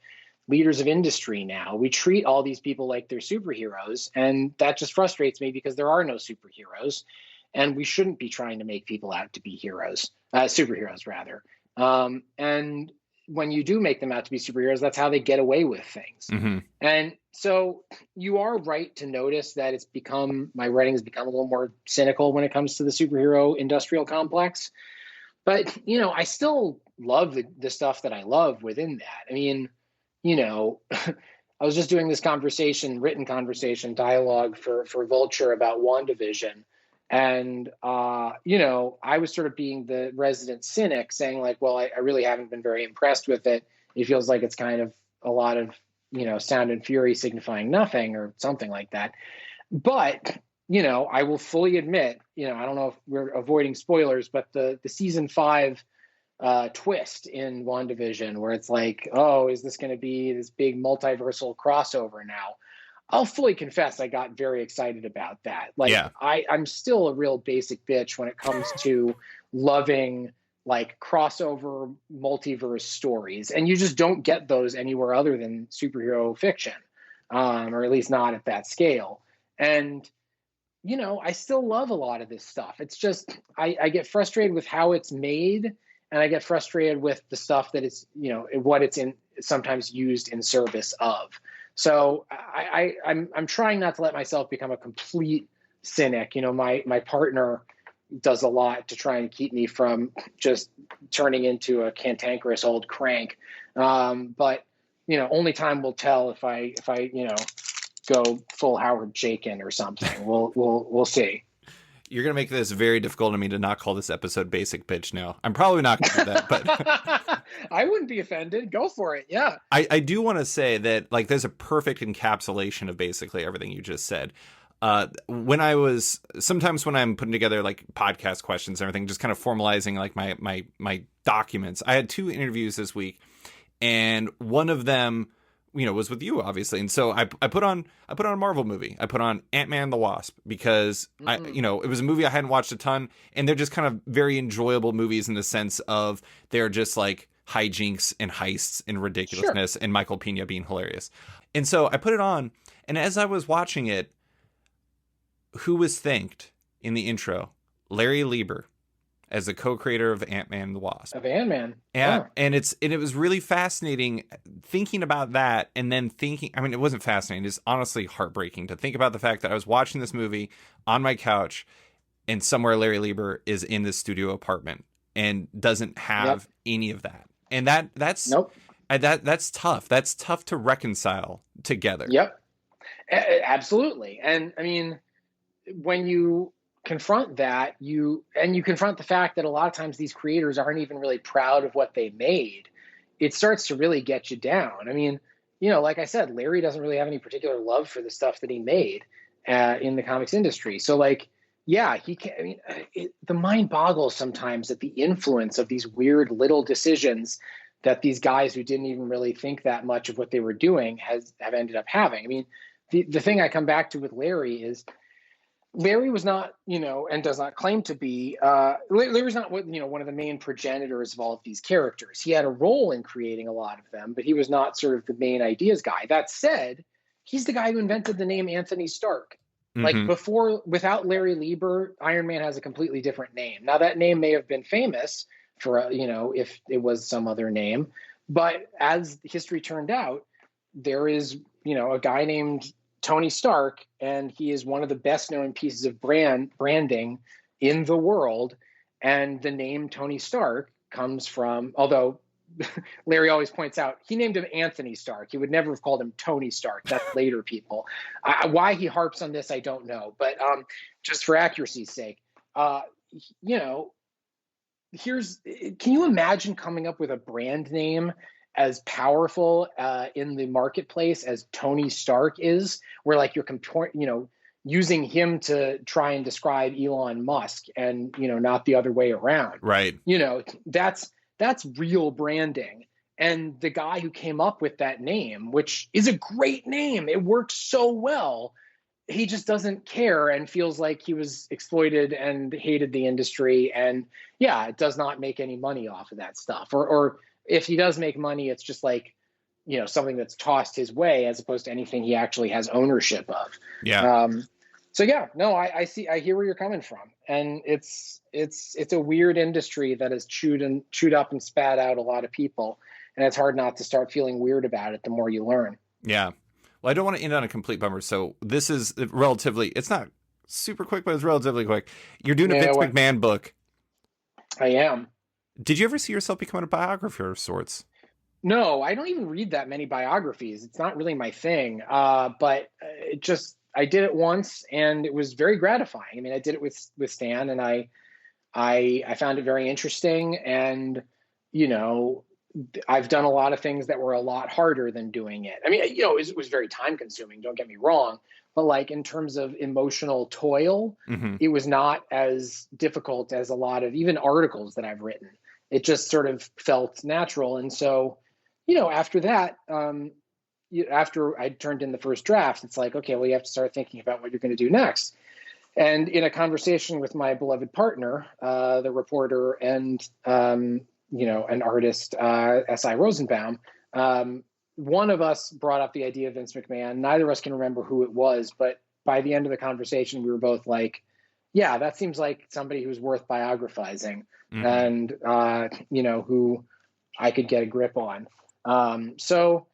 B: leaders of industry now. We treat all these people like they're superheroes, and that just frustrates me because there are no superheroes, and we shouldn't be trying to make people out to be heroes, superheroes rather. And when you do make them out to be superheroes, that's how they get away with things.
A: Mm-hmm.
B: And so you are right to notice that my writing has become a little more cynical when it comes to the superhero industrial complex. But, I still love the stuff that I love within that. I mean, I was just doing this written conversation dialogue for Vulture about WandaVision. And, I was sort of being the resident cynic saying like, well, I really haven't been very impressed with it. It feels like it's kind of a lot of, sound and fury signifying nothing or something like that. But, I will fully admit, I don't know if we're avoiding spoilers, but the season 5 twist in WandaVision where it's like, oh, is this going to be this big multiversal crossover now? I'll fully confess I got very excited about that. Like,
A: Yeah.
B: I'm still a real basic bitch when it comes to loving like crossover multiverse stories. And you just don't get those anywhere other than superhero fiction, or at least not at that scale. And, I still love a lot of this stuff. It's just, I get frustrated with how it's made, and I get frustrated with the stuff that it's, what it's in sometimes used in service of. So I'm trying not to let myself become a complete cynic. My partner does a lot to try and keep me from just turning into a cantankerous old crank. But only time will tell if I go full Howard Chaykin or something. We'll see.
A: You're going to make this very difficult on me to not call this episode Basic Bitch now. I'm probably not going to do that, but
B: I wouldn't be offended. Go for it. Yeah.
A: I do want to say that like there's a perfect encapsulation of basically everything you just said. Sometimes when I'm putting together like podcast questions and everything, just kind of formalizing like my documents, I had 2 interviews this week, and one of them, was with you, obviously. And so I put on a Marvel movie. I put on Ant-Man and the Wasp because it was a movie I hadn't watched a ton, and they're just kind of very enjoyable movies in the sense of they're just like hijinks and heists and ridiculousness, and Michael Pena being hilarious. And so I put it on, and as I was watching it, who was thanked in the intro? Larry Lieber, as the co-creator of Ant-Man and the Wasp.
B: Of Ant-Man.
A: Yeah.
B: Oh.
A: And it was really fascinating thinking about that, and then it wasn't fascinating. It's honestly heartbreaking to think about the fact that I was watching this movie on my couch, and somewhere Larry Lieber is in this studio apartment and doesn't have any of that. And that's
B: nope.
A: That's tough. That's tough to reconcile together.
B: Yep. Absolutely. And I mean, when you confront that, you confront the fact that a lot of times these creators aren't even really proud of what they made, it starts to really get you down. I mean, like I said, Larry doesn't really have any particular love for the stuff that he made in the comics industry. So like, yeah, he can. I mean, the mind boggles sometimes at the influence of these weird little decisions that these guys who didn't even really think that much of what they were doing have ended up having. I mean, the thing I come back to with Larry is Larry was not, and does not claim to be, Larry's not, one of the main progenitors of all of these characters. He had a role in creating a lot of them, but he was not sort of the main ideas guy. That said, he's the guy who invented the name Anthony Stark. Like without Larry Lieber, Iron Man has a completely different name. Now that name may have been famous for, if it was some other name, but as history turned out, there is, a guy named Tony Stark, and he is one of the best known pieces of branding in the world. And the name Tony Stark comes from, although Larry always points out, he named him Anthony Stark. He would never have called him Tony Stark. That's later people. Why he harps on this, I don't know. But just for accuracy's sake, can you imagine coming up with a brand name as powerful in the marketplace as Tony Stark is, where like you're using him to try and describe Elon Musk and, not the other way around.
A: Right.
B: That's real branding. And the guy who came up with that name, which is a great name, it works so well, he just doesn't care and feels like he was exploited and hated the industry. And yeah, it does not make any money off of that stuff. Or if he does make money, it's just like, something that's tossed his way as opposed to anything he actually has ownership of.
A: Yeah.
B: So yeah, no, I hear where you're coming from. And it's a weird industry that has chewed up and spat out a lot of people. And it's hard not to start feeling weird about it the more you learn.
A: Yeah. Well, I don't want to end on a complete bummer. So this is it's not super quick, but it's relatively quick. You're doing a Vince McMahon book.
B: I am. Did
A: you ever see yourself becoming a biographer of sorts?
B: No, I don't even read that many biographies. It's not really my thing. But I did it once and it was very gratifying. I mean, I did it with Stan and I found it very interesting. And, I've done a lot of things that were a lot harder than doing it. I mean, it was very time consuming, don't get me wrong, but like in terms of emotional toil, it was not as difficult as a lot of even articles that I've written. It just sort of felt natural. And so, after that, after I turned in the first draft, it's like, okay, well, you have to start thinking about what you're going to do next. And in a conversation with my beloved partner, the reporter and, an artist, S.I. Rosenbaum, one of us brought up the idea of Vince McMahon. Neither of us can remember who it was, but by the end of the conversation, we were both like, yeah, that seems like somebody who's worth biographizing and, who I could get a grip on. So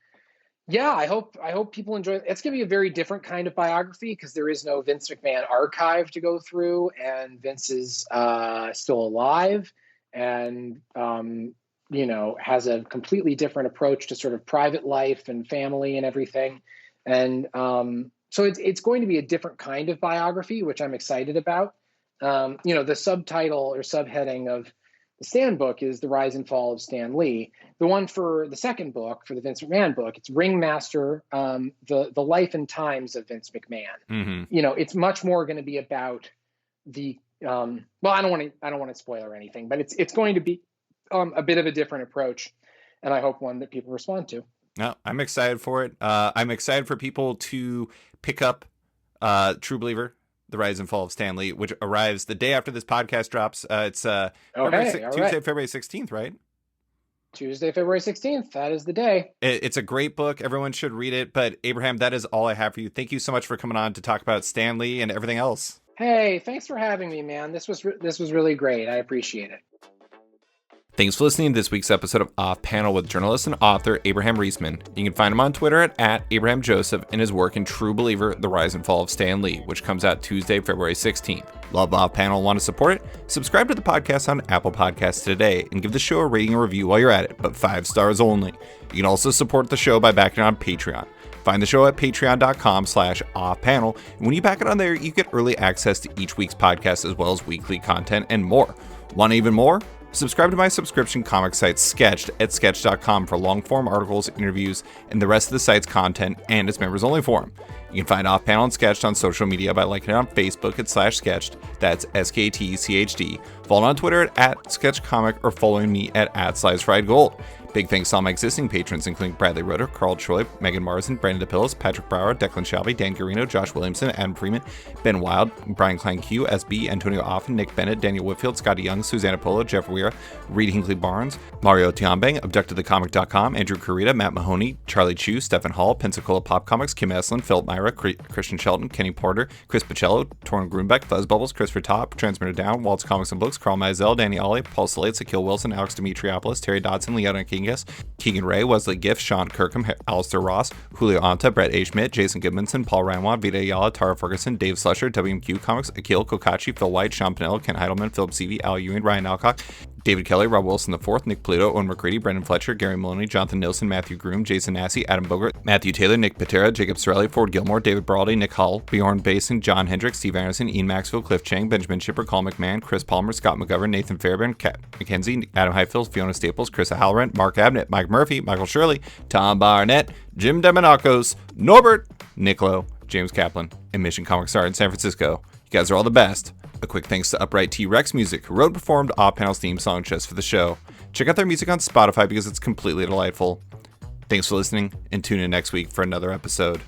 B: yeah, I hope people enjoy it. It's going to be a very different kind of biography because there is no Vince McMahon archive to go through, and Vince is still alive and, has a completely different approach to sort of private life and family and everything. And so it's going to be a different kind of biography, which I'm excited about. The subtitle or subheading of the Stan book is The Rise and Fall of Stan Lee. The one for the second book, for the Vince McMahon book, it's Ringmaster, the life and times of Vince McMahon. It's much more going to be about the well, I don't want to spoil or anything, but it's going to be a bit of a different approach, and I hope one that people respond to.
A: No, I'm excited for it. I'm excited for people to pick up True Believer, The Rise and Fall of Stan Lee, which arrives the day after this podcast drops. It's Tuesday, February 16th, right?
B: Tuesday, February 16th. That is the day.
A: It's a great book. Everyone should read it. But Abraham, that is all I have for you. Thank you so much for coming on to talk about Stan Lee and everything else.
B: Hey, thanks for having me, man. This was really great. I appreciate it.
A: Thanks for listening to this week's episode of Off Panel with journalist and author Abraham Riesman. You can find him on Twitter at Abraham Joseph and his work in True Believer, The Rise and Fall of Stan Lee, which comes out Tuesday, February 16th. Love Off Panel and want to support it? Subscribe to the podcast on Apple Podcasts today and give the show a rating and review while you're at it, but 5 stars only. You can also support the show by backing it on Patreon. Find the show at patreon.com/offpanel. And when you back it on there, you get early access to each week's podcast as well as weekly content and more. Want even more? Subscribe to my subscription comic site Sketched at sketch.com for long-form articles, interviews, and the rest of the site's content and its members-only forum. You can find Off Panel and Sketched on social media by liking it on Facebook at /Sketched. That's SKTCHD. Follow on Twitter at SketchComic or following me at @SlicedFriedGold. Big thanks to all my existing patrons, including Bradley Roeder, Carl Choi, Megan Marsden, Brandon DePillis, Patrick Brower, Declan Shelby, Dan Garino, Josh Williamson, Adam Freeman, Ben Wild, Brian Klein Q, SB, Antonio Offen, Nick Bennett, Daniel Whitfield, Scotty Young, Susanna Polo, Jeff Weir, Reed Hinkley Barnes, Mario Tiambang, AbductedTheComic.com, Andrew Carita, Matt Mahoney, Charlie Chu, Stephen Hall, Pensacola Pop Comics, Kim Eslin, Philip Myra, Christian Shelton, Kenny Porter, Chris Pacello, Torrin Grunbeck, Fuzz Bubbles, Christopher Top, Transmitter Down, Waltz Comics and Books, Carl Mizell, Danny Ollie, Paul Slade, Sakil Wilson, Alex Dimitriopoulos, Terry Dodson, Leona Kingas, Keegan Ray, Wesley Giff, Sean Kirkham, Alistair Ross, Julio Anta, Brett A. Schmidt, Jason Goodmanson, Paul Ranwa, Vita Ayala, Tara Ferguson, Dave Slusher, WMQ Comics, Akil Kokachi, Phil White, Sean Pinello, Ken Heidelman, Philip Seavey, Al Ewing, Ryan Alcock, David Kelly, Rob Wilson IV, Nick Polito, Owen McCready, Brendan Fletcher, Gary Maloney, Jonathan Nilsson, Matthew Groom, Jason Massey, Adam Bogart, Matthew Taylor, Nick Patera, Jacob Sorelli, Ford Gilmore, David Baraldi, Nick Hull, Bjorn Basin, John Hendricks, Steve Anderson, Ian Maxwell, Cliff Chang, Benjamin Shipper, Colin McMahon, Chris Palmer, Scott McGovern, Nathan Fairbairn, Kat McKenzie, Adam Highfield, Fiona Staples, Chris Halloran, Mark Abnett, Mike Murphy, Michael Shirley, Tom Barnett, Jim Demonakos, Norbert, Nick Lowe, James Kaplan, and Mission Comic Star in San Francisco. You guys are all the best. A quick thanks to Upright T-Rex Music, who wrote and performed Off Panel's theme song just for the show. Check out their music on Spotify because it's completely delightful. Thanks for listening, and tune in next week for another episode.